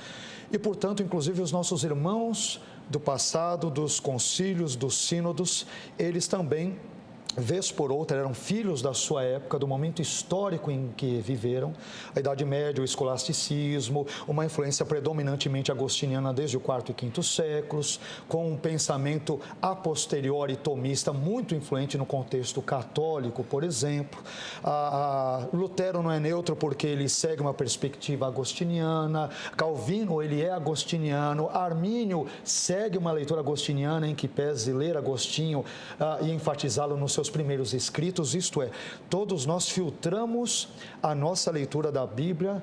E, portanto, inclusive os nossos irmãos do passado, dos concílios, dos sínodos, eles também, vez por outra, eram filhos da sua época, do momento histórico em que viveram, a Idade Média, o escolasticismo, uma influência predominantemente agostiniana desde o IV e V séculos, com um pensamento a posteriori tomista muito influente no contexto católico, por exemplo. Lutero não é neutro porque ele segue uma perspectiva agostiniana, Calvino ele é agostiniano, Armínio segue uma leitura agostiniana em que pese ler Agostinho e enfatizá-lo nos seus primeiros escritos, isto é, todos nós filtramos a nossa leitura da Bíblia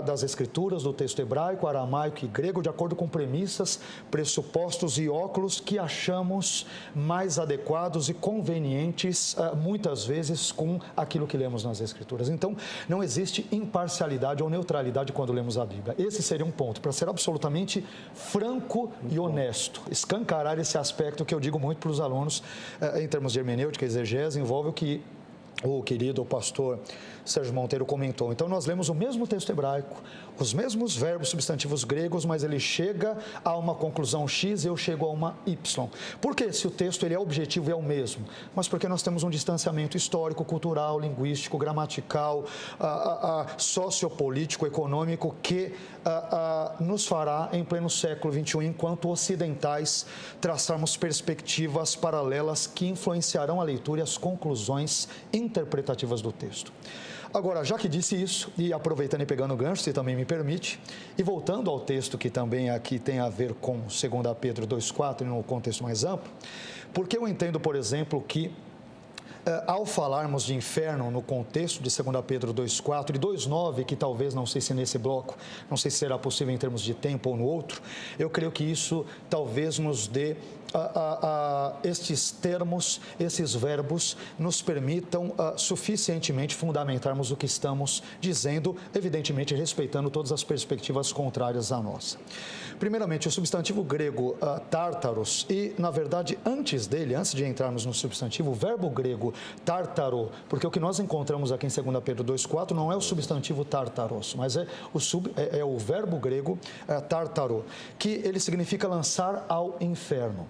das Escrituras, do texto hebraico, aramaico e grego, de acordo com premissas, pressupostos e óculos que achamos mais adequados e convenientes, muitas vezes, com aquilo que lemos nas Escrituras. Então, não existe imparcialidade ou neutralidade quando lemos a Bíblia. Esse seria um ponto, para ser absolutamente franco e honesto. Escancarar esse aspecto que eu digo muito para os alunos, em termos de hermenêutica, exegese, envolve o que o querido pastor Sérgio Monteiro comentou. Então, nós lemos o mesmo texto hebraico, os mesmos verbos substantivos gregos, mas ele chega a uma conclusão X e eu chego a uma Y. Por quê? Se o texto ele é objetivo e é o mesmo, mas porque nós temos um distanciamento histórico, cultural, linguístico, gramatical, sociopolítico, econômico, que nos fará, em pleno século XXI, enquanto ocidentais, traçarmos perspectivas paralelas que influenciarão a leitura e as conclusões interpretativas do texto. Agora, já que disse isso, e aproveitando e pegando o gancho, se também me permite, e voltando ao texto que também aqui tem a ver com 2 Pedro 2,4, no contexto mais amplo, porque eu entendo, por exemplo, que ao falarmos de inferno no contexto de 2 Pedro 2,4 e 2,9, que talvez, não sei se nesse bloco, não sei se será possível em termos de tempo ou no outro, eu creio que isso talvez nos dê estes termos, esses verbos, nos permitam suficientemente fundamentarmos o que estamos dizendo, evidentemente respeitando todas as perspectivas contrárias à nossa. Primeiramente, o substantivo grego tártaros, e na verdade antes dele, antes de entrarmos no substantivo, o verbo grego tártaro, porque o que nós encontramos aqui em 2 Pedro 2,4 não é o substantivo tártaros, mas é o verbo grego tártaro, que ele significa lançar ao inferno.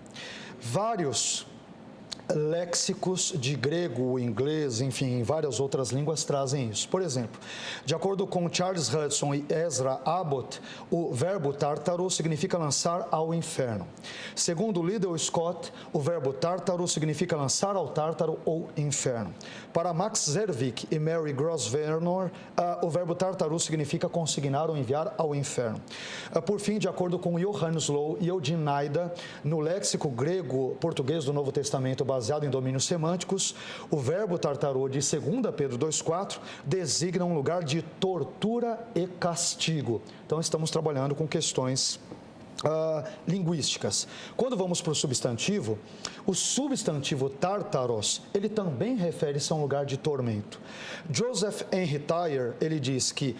Vários léxicos de grego, inglês, enfim, em várias outras línguas trazem isso. Por exemplo, de acordo com Charles Hudson e Ezra Abbott, o verbo tártaro significa lançar ao inferno. Segundo Liddell Scott, o verbo tártaro significa lançar ao tártaro ou inferno. Para Max Zervik e Mary Grosvenor, o verbo tártaro significa consignar ou enviar ao inferno. Por fim, de acordo com Johannes Low e Eugene Naida, no léxico grego-português do Novo Testamento baseado em domínios semânticos, o verbo tártaro de 2 Pedro 2,4 designa um lugar de tortura e castigo. Então, estamos trabalhando com questões linguísticas. Quando vamos para o substantivo, o substantivo tártaros, ele também refere-se a um lugar de tormento. Joseph Henry Thayer, ele diz que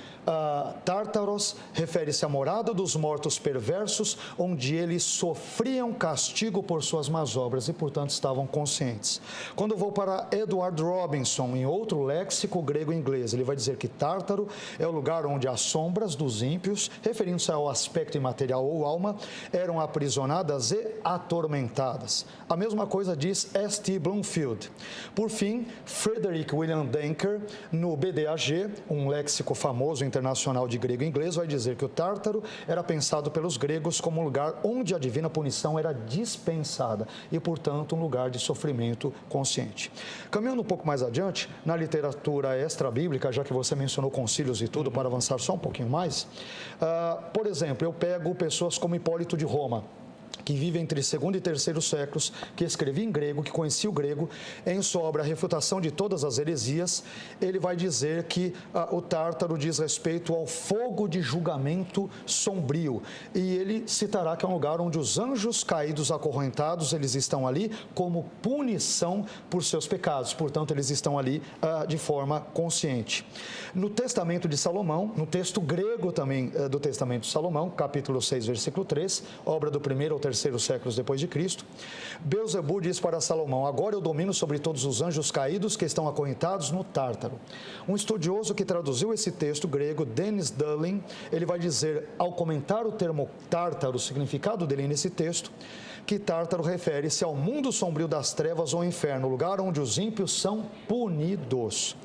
tártaros refere-se à morada dos mortos perversos, onde eles sofriam castigo por suas más obras e, portanto, estavam conscientes. Quando eu vou para Edward Robinson, em outro léxico grego-inglês, ele vai dizer que tártaro é o lugar onde as sombras dos ímpios, referindo-se ao aspecto imaterial ou alma, eram aprisionadas e atormentadas. A mesma coisa diz S.T. Bloomfield. Por fim, Frederick William Denker, no BDAG, um léxico famoso internacional de grego e inglês, vai dizer que o tártaro era pensado pelos gregos como um lugar onde a divina punição era dispensada e, portanto, um lugar de sofrimento consciente. Caminhando um pouco mais adiante, na literatura extra-bíblica, já que você mencionou concílios e tudo, para avançar só um pouquinho mais, por exemplo, eu pego pessoas como Hipólito de Roma, que vive entre 2º e 3º séculos, que escrevia em grego, que conhecia o grego. Em sua obra A Refutação de Todas as Heresias, ele vai dizer que o tártaro diz respeito ao fogo de julgamento sombrio, e ele citará que é um lugar onde os anjos caídos acorrentados, eles estão ali como punição por seus pecados, portanto eles estão ali de forma consciente. No Testamento de Salomão, no texto grego também do Testamento de Salomão, capítulo 6, versículo 3, obra do 1º ou 3º séculos depois de Cristo, Belzebu diz para Salomão: agora eu domino sobre todos os anjos caídos que estão acorrentados no tártaro. Um estudioso que traduziu esse texto grego, Dennis Dullin, ele vai dizer, ao comentar o termo tártaro, o significado dele nesse texto, que tártaro refere-se ao mundo sombrio das trevas ou inferno, lugar onde os ímpios são punidos.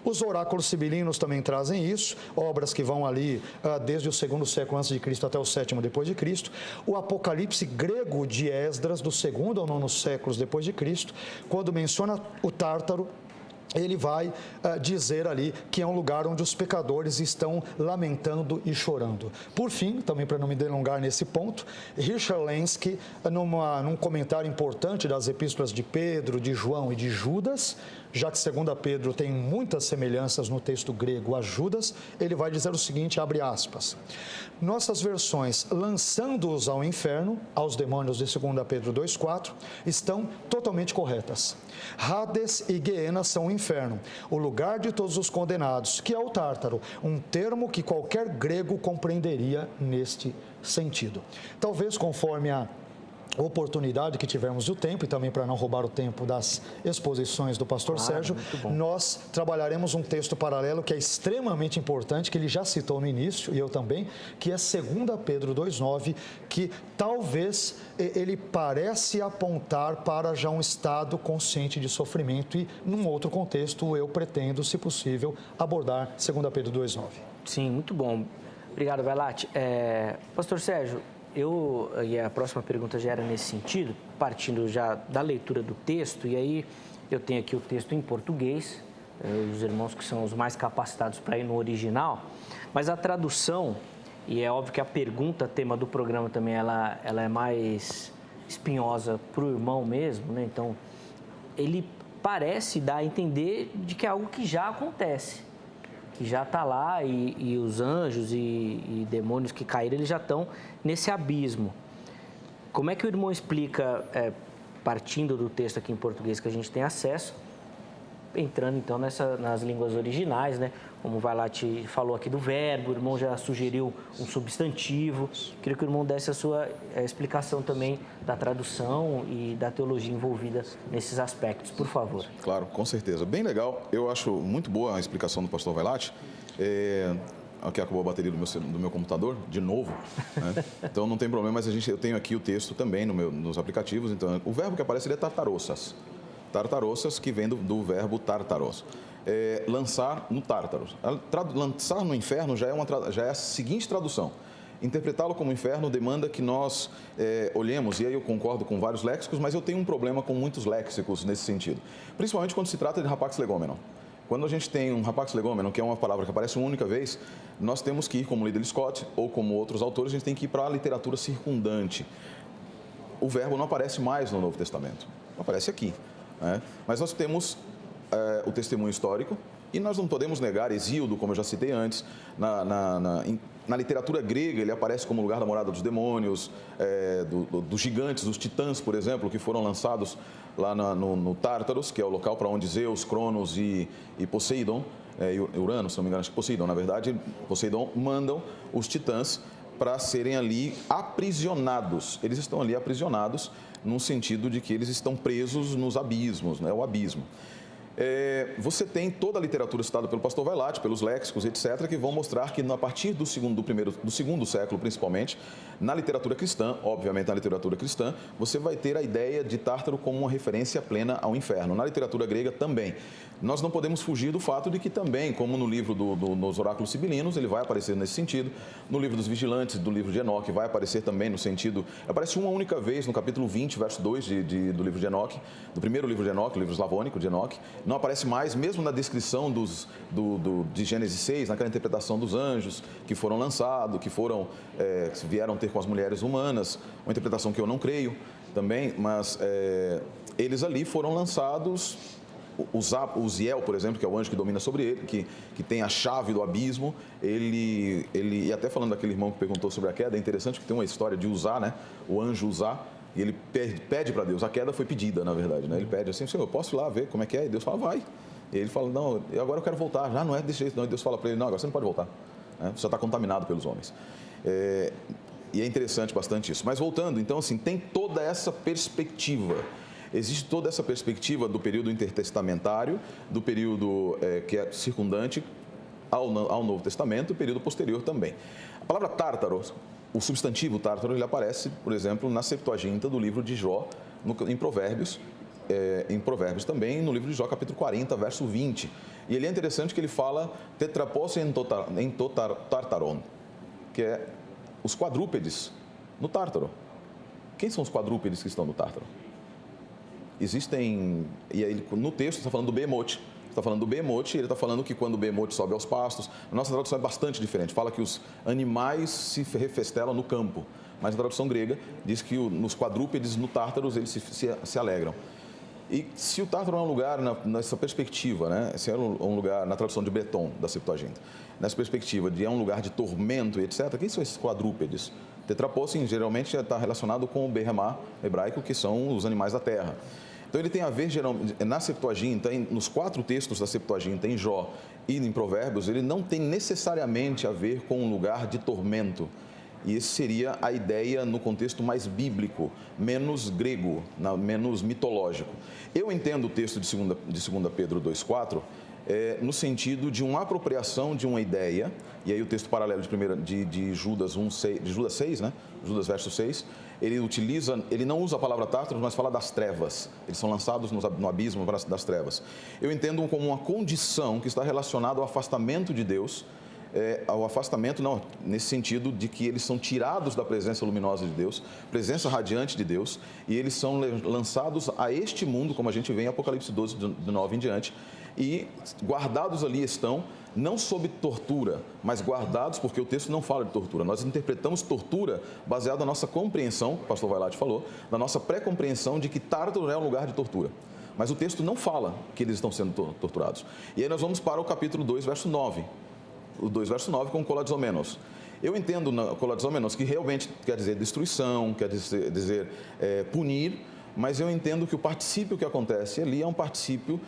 Os oráculos sibilinos também trazem isso, obras que vão ali desde o 2º século a.C. até o 7º depois de Cristo. O Apocalipse grego de Esdras, do 2º ao 9º séculos depois de Cristo, quando menciona o tártaro, ele vai dizer ali que é um lugar onde os pecadores estão lamentando e chorando. Por fim, também para não me delongar nesse ponto, Richard Lenski, num comentário importante das epístolas de Pedro, de João e de Judas, já que 2 Pedro tem muitas semelhanças no texto grego a Judas, ele vai dizer o seguinte, abre aspas, nossas versões, lançando-os ao inferno, aos demônios de 2 Pedro 2,4, estão totalmente corretas. Hades e Guiena são o inferno, o lugar de todos os condenados, que é o Tártaro, um termo que qualquer grego compreenderia neste sentido. Talvez conforme a oportunidade que tivemos do tempo e também para não roubar o tempo das exposições do pastor Sérgio, nós trabalharemos um texto paralelo que é extremamente importante, que ele já citou no início, e eu também, que é 2 Pedro 2,9, que talvez ele parece apontar para já um estado consciente de sofrimento e, num outro contexto, eu pretendo, se possível, abordar 2 Pedro 2,9. Sim, muito bom. Obrigado, Vailate. Pastor Sérgio, e a próxima pergunta já era nesse sentido, partindo já da leitura do texto, e aí eu tenho aqui o texto em português, os irmãos que são os mais capacitados para ir no original, mas a tradução, e é óbvio que a pergunta, tema do programa também, ela é mais espinhosa para o irmão mesmo, né? Então, ele parece dar a entender de que é algo que já acontece, que já está lá e os anjos e demônios que caíram, eles já estão nesse abismo. Como é que o irmão explica, partindo do texto aqui em português que a gente tem acesso, entrando então nas línguas originais, né? Como o Vailate falou aqui do verbo, o irmão já sugeriu um substantivo. Queria que o irmão desse a sua explicação também da tradução e da teologia envolvida nesses aspectos, por favor. Claro, com certeza. Bem legal. Eu acho muito boa a explicação do pastor Vailate. Aqui acabou a bateria do meu computador, de novo, né? Então não tem problema, mas eu tenho aqui o texto também nos aplicativos. Então, o verbo que aparece ele é tartarossas. Tartarossas, que vem do verbo tartaros. Lançar no tártaro. Lançar no inferno já é a seguinte tradução. Interpretá-lo como inferno demanda que nós olhemos, e aí eu concordo com vários léxicos, mas eu tenho um problema com muitos léxicos nesse sentido. Principalmente quando se trata de rapax legomenon. Quando a gente tem um rapax legomenon, que é uma palavra que aparece uma única vez, nós temos que ir, como Ridley Scott ou como outros autores, a gente tem que ir para a literatura circundante. O verbo não aparece mais no Novo Testamento, aparece aqui. Mas nós temos o testemunho histórico e nós não podemos negar Hesíodo, como eu já citei antes, na literatura grega ele aparece como lugar da morada dos demônios, dos gigantes, dos titãs, por exemplo, que foram lançados lá no Tártaros, que é o local para onde Zeus, Cronos e Poseidon, Urano, se não me engano, acho que Poseidon, na verdade, Poseidon mandam os titãs para serem ali aprisionados. Eles estão ali aprisionados no sentido de que eles estão presos nos abismos, né? O abismo. Você tem toda a literatura citada pelo pastor Vailate, pelos léxicos, etc., que vão mostrar que a partir do segundo século, principalmente, na literatura cristã, obviamente na literatura cristã, você vai ter a ideia de Tártaro como uma referência plena ao inferno. Na literatura grega também. Nós não podemos fugir do fato de que também, como no livro dos oráculos sibilinos, ele vai aparecer nesse sentido. No livro dos vigilantes, do livro de Enoque, vai aparecer também no sentido... Aparece uma única vez no capítulo 20, verso 2 do livro de Enoque, do primeiro livro de Enoque, o livro slavônico de Enoque. Não aparece mais, mesmo na descrição de Gênesis 6, naquela interpretação dos anjos que foram lançados, que vieram ter com as mulheres humanas, uma interpretação que eu não creio também, mas eles ali foram lançados. O Ziel, por exemplo, que é o anjo que domina sobre ele, que tem a chave do abismo, e até falando daquele irmão que perguntou sobre a queda, é interessante que tem uma história de Uzá, né? O anjo Uzá, e ele pede para Deus, a queda foi pedida, na verdade, né? Ele pede assim, Senhor, eu posso ir lá ver como é que é? E Deus fala, vai. E ele fala, não, agora eu quero voltar. Já não é desse jeito, não. E Deus fala para ele, não, agora você não pode voltar. Você já está contaminado pelos homens. E é interessante bastante isso. Mas voltando, então, assim, tem toda essa perspectiva. Existe toda essa perspectiva do período intertestamentário, do período que é circundante ao Novo Testamento, e período posterior também. A palavra tártaro, o substantivo tártaro, ele aparece, por exemplo, na Septuaginta do livro de Jó, em Provérbios também, no livro de Jó, capítulo 40, verso 20. E ele é interessante que ele fala tetrapos en tartaron, que é os quadrúpedes no Tártaro. Quem são os quadrúpedes que estão no Tártaro? Existem, e aí no texto está falando do Behemoth. Está falando do Behemoth, ele está falando que quando o Behemoth sobe aos pastos, a nossa tradução é bastante diferente, fala que os animais se refestelam no campo, mas a tradução grega diz que nos quadrúpedes, no Tártaros, eles se alegram. E se o Tártaro é um lugar, nessa perspectiva, né? Se é um lugar, na tradução de Breton, da Septuaginta, nessa perspectiva de é um lugar de tormento e etc., quem são esses quadrúpedes? Tetrapossem geralmente está relacionado com o Behemá hebraico, que são os animais da terra. Então ele tem a ver, geralmente, na Septuaginta, nos 4 textos da Septuaginta, em Jó e em Provérbios, ele não tem necessariamente a ver com um lugar de tormento. E esse seria a ideia no contexto mais bíblico, menos grego, menos mitológico. Eu entendo o texto de 2 Pedro 2,4 no sentido de uma apropriação de uma ideia, e aí o texto paralelo de Judas 6, né? Judas verso 6, ele não usa a palavra Tártaros, mas fala das trevas. Eles são lançados no abismo das trevas. Eu entendo como uma condição que está relacionada ao afastamento de Deus, ao afastamento, não, nesse sentido de que eles são tirados da presença luminosa de Deus, presença radiante de Deus, e eles são lançados a este mundo, como a gente vê em Apocalipse 12, de 9 em diante, e guardados ali estão, não sob tortura, mas guardados, porque o texto não fala de tortura. Nós interpretamos tortura baseado na nossa compreensão, o pastor Vailate falou, na nossa pré-compreensão de que Tártaro é um lugar de tortura. Mas o texto não fala que eles estão sendo torturados. E aí nós vamos para o capítulo 2, verso 9. O 2, verso 9, com koladizomenos. Eu entendo na koladizomenos que realmente quer dizer destruição, quer dizer punir, mas eu entendo que o particípio que acontece ali é um particípio,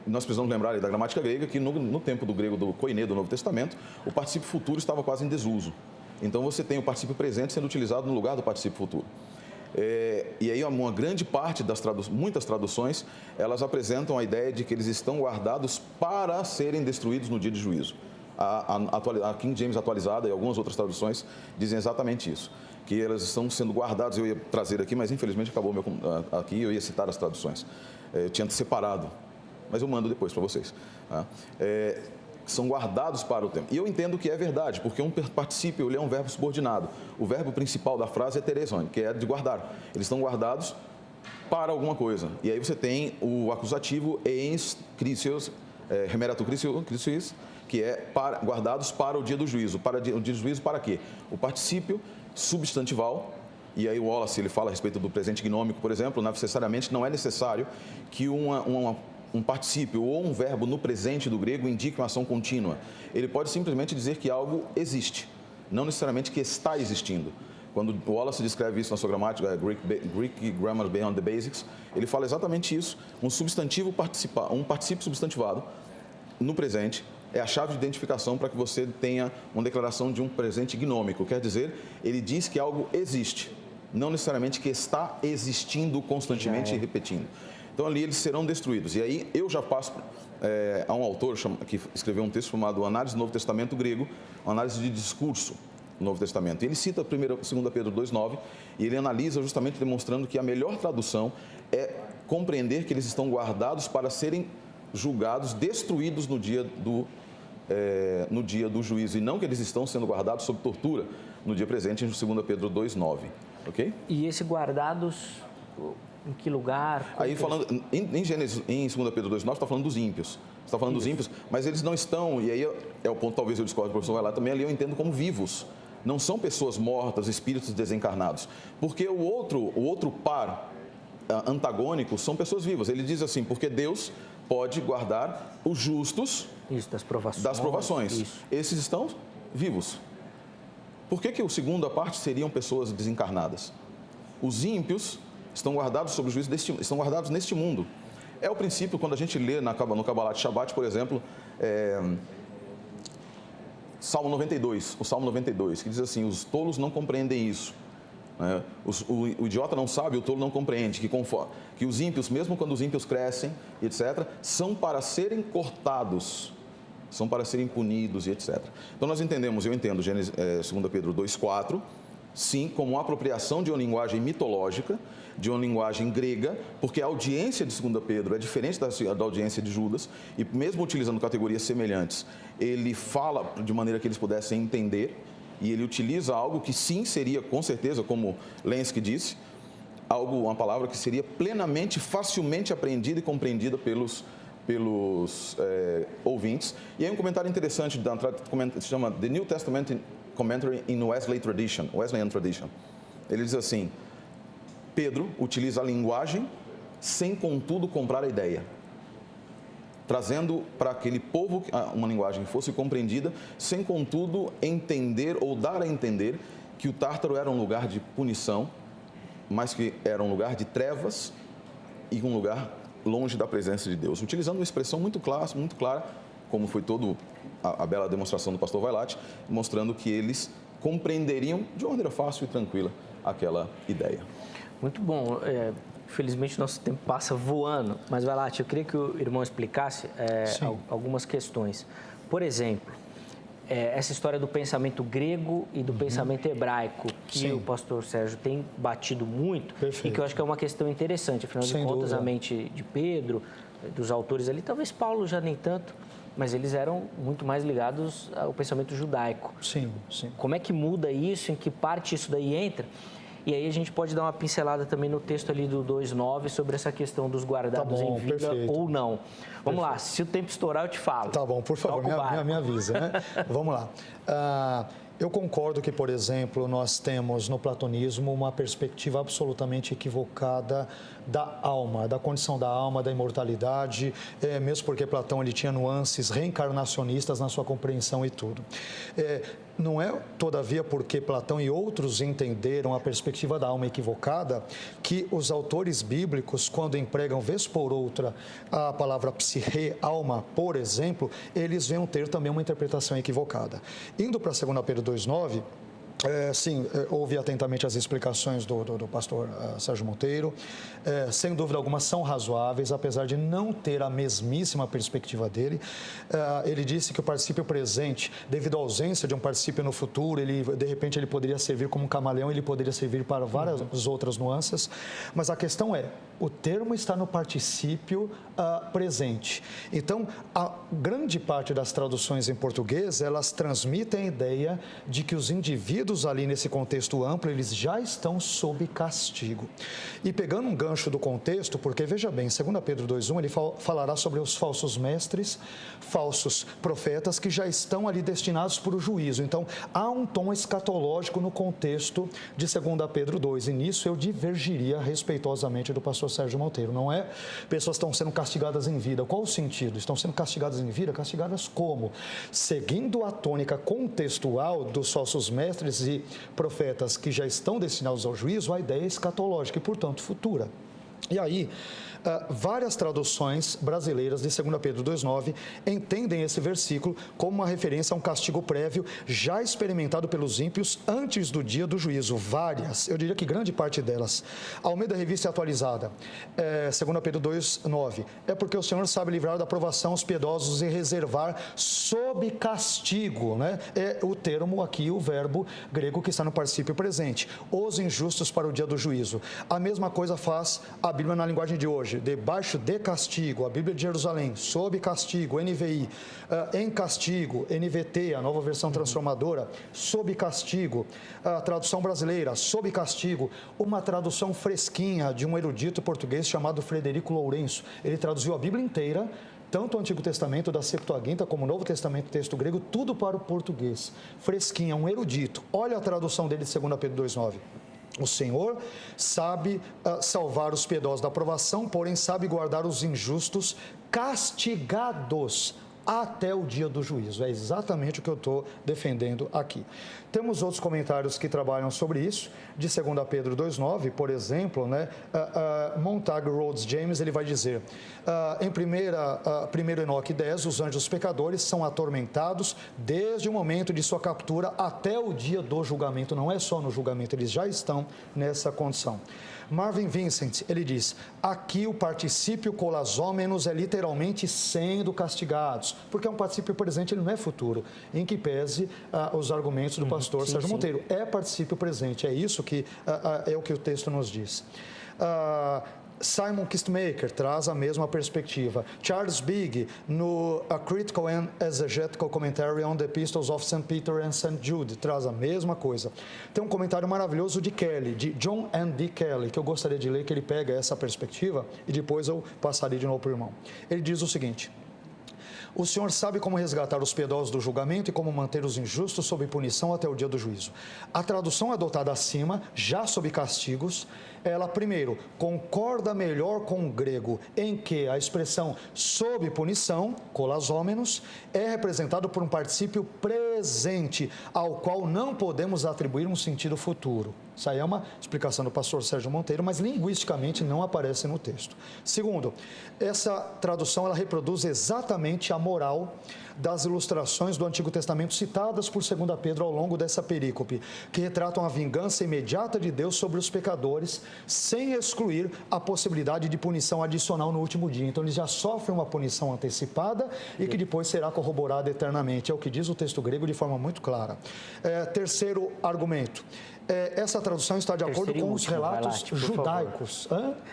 nós precisamos lembrar da gramática grega, que no tempo do grego do koiné do Novo Testamento, o particípio futuro estava quase em desuso. Então você tem o particípio presente sendo utilizado no lugar do particípio futuro. E aí uma grande parte muitas traduções, elas apresentam a ideia de que eles estão guardados para serem destruídos no dia de juízo. A King James atualizada e algumas outras traduções dizem exatamente isso, que elas estão sendo guardadas. Eu ia trazer aqui, mas infelizmente acabou aqui, eu ia citar as traduções. Eu tinha separado, mas eu mando depois para vocês. São guardados para o tempo. E eu entendo que é verdade, porque um particípio ele é um verbo subordinado. O verbo principal da frase é tereson, que é de guardar. Eles estão guardados para alguma coisa. E aí você tem o acusativo eins crisios, remerato crisios, que é guardados para o dia do juízo. Para o dia do juízo para quê? O particípio substantival, e aí o Wallace ele fala a respeito do presente gnômico, por exemplo, necessariamente não é necessário que um particípio ou um verbo no presente do grego indique uma ação contínua. Ele pode simplesmente dizer que algo existe, não necessariamente que está existindo. Quando o Wallace descreve isso na sua gramática, Greek Grammar Beyond the Basics, ele fala exatamente isso. Um particípio substantivado no presente é a chave de identificação para que você tenha uma declaração de um presente gnômico. Quer dizer, ele diz que algo existe, não necessariamente que está existindo constantemente e repetindo. Então, ali eles serão destruídos. E aí, eu já passo a um autor que escreveu um texto chamado Análise do Novo Testamento Grego, uma análise de discurso do Novo Testamento. Ele cita 2 Pedro 2,9 e ele analisa justamente demonstrando que a melhor tradução é compreender que eles estão guardados para serem julgados, destruídos no dia do juízo, e não que eles estão sendo guardados sob tortura no dia presente, em 2 Pedro 2,9. Ok? E esse guardados, em que lugar? Aí falando, em Gênesis, em 2 Pedro 2,9, está falando dos ímpios. Está falando dos ímpios, mas eles não estão, e aí é o ponto, talvez eu discordo do professor Vailate também, ali eu entendo como vivos. Não são pessoas mortas, espíritos desencarnados. Porque o outro par antagônico são pessoas vivas. Ele diz assim, porque Deus pode guardar os justos das provações. Isso. Esses estão vivos. Por que a segunda parte seriam pessoas desencarnadas? Os ímpios estão guardados sob o juízo estão guardados neste mundo. É o princípio, quando a gente lê no Kabbalat Shabbat, por exemplo, Salmo 92, o Salmo 92, que diz assim, os tolos não compreendem isso. O idiota não sabe, o tolo não compreende, que os ímpios, mesmo quando os ímpios crescem, etc., são para serem cortados, são para serem punidos e etc. Então nós entendemos, eu entendo 2 Pedro 2,4, sim, como uma apropriação de uma linguagem mitológica, de uma linguagem grega, porque a audiência de 2 Pedro é diferente da audiência de Judas, e mesmo utilizando categorias semelhantes, ele fala de maneira que eles pudessem entender, e ele utiliza algo que sim seria, com certeza, como Lenski disse, uma palavra que seria plenamente, facilmente apreendida e compreendida pelos ouvintes. E aí um comentário interessante, se chama The New Testament Commentary in Wesleyan Tradition. Ele diz assim, Pedro utiliza a linguagem sem contudo comprar a ideia. Trazendo para aquele povo uma linguagem que fosse compreendida, sem contudo entender ou dar a entender que o Tártaro era um lugar de punição, mas que era um lugar de trevas e um lugar longe da presença de Deus. Utilizando uma expressão muito clara, como foi toda a bela demonstração do pastor Vailate, mostrando que eles compreenderiam de uma maneira fácil e tranquila aquela ideia. Muito bom. Infelizmente, nosso tempo passa voando, mas Vailate, eu queria que o irmão explicasse algumas questões. Por exemplo, essa história do pensamento grego e do pensamento hebraico, que o pastor Sérgio tem batido muito. Perfeito. E que eu acho que é uma questão interessante. Afinal de contas, a mente de Pedro, dos autores ali, talvez Paulo já nem tanto, mas eles eram muito mais ligados ao pensamento judaico. Sim. Como é que muda isso? Em que parte isso daí entra? E aí a gente pode dar uma pincelada também no texto ali do 2:9 sobre essa questão dos guardados em vida ou não. Vamos lá, se o tempo estourar eu te falo. Tá bom, por favor, me avisa, né? Vamos lá. Eu concordo que, por exemplo, nós temos no platonismo uma perspectiva absolutamente equivocada da alma, da condição da alma, da imortalidade, mesmo porque Platão ele tinha nuances reencarnacionistas na sua compreensão e tudo. Não é, todavia, porque Platão e outros entenderam a perspectiva da alma equivocada, que os autores bíblicos, quando empregam vez por outra a palavra psique, alma, por exemplo, eles venham ter também uma interpretação equivocada. Indo para 2 Pedro 2:9, ouvi atentamente as explicações do pastor Sérgio Monteiro. Sem dúvida alguma, são razoáveis, apesar de não ter a mesmíssima perspectiva dele. Ele disse que o particípio presente, devido à ausência de um particípio no futuro, de repente ele poderia servir como um camaleão, ele poderia servir para várias outras nuances. Mas a questão é, o termo está no particípio presente. Então, a grande parte das traduções em português, elas transmitem a ideia de que os indivíduos ali nesse contexto amplo, eles já estão sob castigo. E pegando um gancho do contexto, porque veja bem, 2 Pedro 2:1, ele falará sobre os falsos mestres, falsos profetas que já estão ali destinados para o juízo. Então, há um tom escatológico no contexto de 2 Pedro 2, e nisso eu divergiria respeitosamente do pastor Sérgio Monteiro. Não é pessoas estão sendo castigadas em vida. Qual o sentido? Estão sendo castigadas em vida? Castigadas como? Seguindo a tônica contextual dos falsos mestres e profetas que já estão destinados ao juízo, a ideia é escatológica e, portanto, futura. E aí, várias traduções brasileiras de 2 Pedro 2:9 entendem esse versículo como uma referência a um castigo prévio já experimentado pelos ímpios antes do dia do juízo. Várias, eu diria que grande parte delas. Almeida Revista Atualizada, 2 Pedro 2:9, é porque o Senhor sabe livrar da provação os piedosos e reservar sob castigo, né? É o termo aqui, o verbo grego que está no particípio presente, os injustos para o dia do juízo. A mesma coisa faz a Bíblia na linguagem de hoje, debaixo de castigo, a Bíblia de Jerusalém, sob castigo, NVI, em castigo, NVT, a nova versão transformadora, sob castigo, a tradução brasileira, sob castigo, uma tradução fresquinha de um erudito português chamado Frederico Lourenço. Ele traduziu a Bíblia inteira, tanto o Antigo Testamento, da Septuaginta, como o Novo Testamento, texto grego, tudo para o português. Fresquinha, um erudito. Olha a tradução dele de 2 Pedro 2:9. O Senhor sabe salvar os piedosos da provação, porém sabe guardar os injustos castigados até o dia do juízo. É exatamente o que eu estou defendendo aqui. Temos outros comentários que trabalham sobre isso, de 2 Pedro 2:9, por exemplo, né? Montague Rhodes James, ele vai dizer, em 1 Enoque 10, os anjos pecadores são atormentados desde o momento de sua captura até o dia do julgamento. Não é só no julgamento, eles já estão nessa condição. Marvin Vincent, ele diz, aqui o particípio colazômenos é literalmente sendo castigados, porque é um particípio presente, ele não é futuro, em que pese os argumentos do pastor Sérgio Monteiro. É particípio presente, é isso que é o que o texto nos diz. Simon Kistemaker traz a mesma perspectiva. Charles Bigg, no A Critical and Exegetical Commentary on the Epistles of St. Peter and St. Jude, traz a mesma coisa. Tem um comentário maravilhoso de Kelly, de John N. D. Kelly, que eu gostaria de ler, que ele pega essa perspectiva e depois eu passaria de novo para o irmão. Ele diz o seguinte: O Senhor sabe como resgatar os piedosos do julgamento e como manter os injustos sob punição até o dia do juízo. A tradução adotada acima, já sob castigos, ela, primeiro, concorda melhor com o grego, em que a expressão sob punição, kolazômenos, é representado por um particípio presente, ao qual não podemos atribuir um sentido futuro. Isso aí é uma explicação do pastor Sérgio Monteiro, mas linguisticamente não aparece no texto. Segundo, essa tradução ela reproduz exatamente a moral das ilustrações do Antigo Testamento citadas por 2 Pedro ao longo dessa perícope, que retratam a vingança imediata de Deus sobre os pecadores, sem excluir a possibilidade de punição adicional no último dia. Então, eles já sofrem uma punição antecipada e que depois será corroborada eternamente. É o que diz o texto grego de forma muito clara. Terceiro argumento. Essa tradução está de acordo com os relatos judaicos.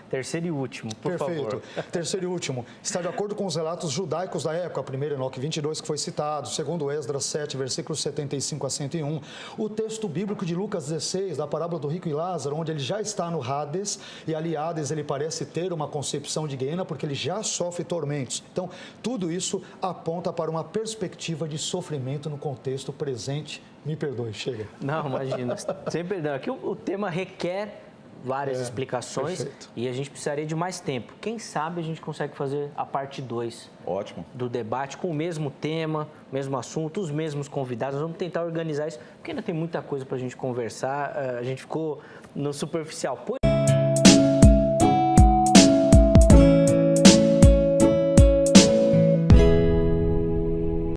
Terceiro e último, por favor. Perfeito. Terceiro e último. Está de acordo com os relatos judaicos da época. Primeiro, Enoque 22, que foi citado. Segundo, Esdras 7, versículos 75 a 101. O texto bíblico de Lucas 16, da parábola do rico e Lázaro, onde ele já está no Hades. E ali, Hades, ele parece ter uma concepção de Guiena, porque ele já sofre tormentos. Então, tudo isso aponta para uma perspectiva de sofrimento no contexto presente. Me perdoe, chega. Não, imagina. Sem perdão. Aqui o tema requer várias explicações. Perfeito. E a gente precisaria de mais tempo. Quem sabe a gente consegue fazer a parte 2 do debate com o mesmo tema, mesmo assunto, os mesmos convidados. Nós vamos tentar organizar isso, porque ainda tem muita coisa para a gente conversar. A gente ficou no superficial.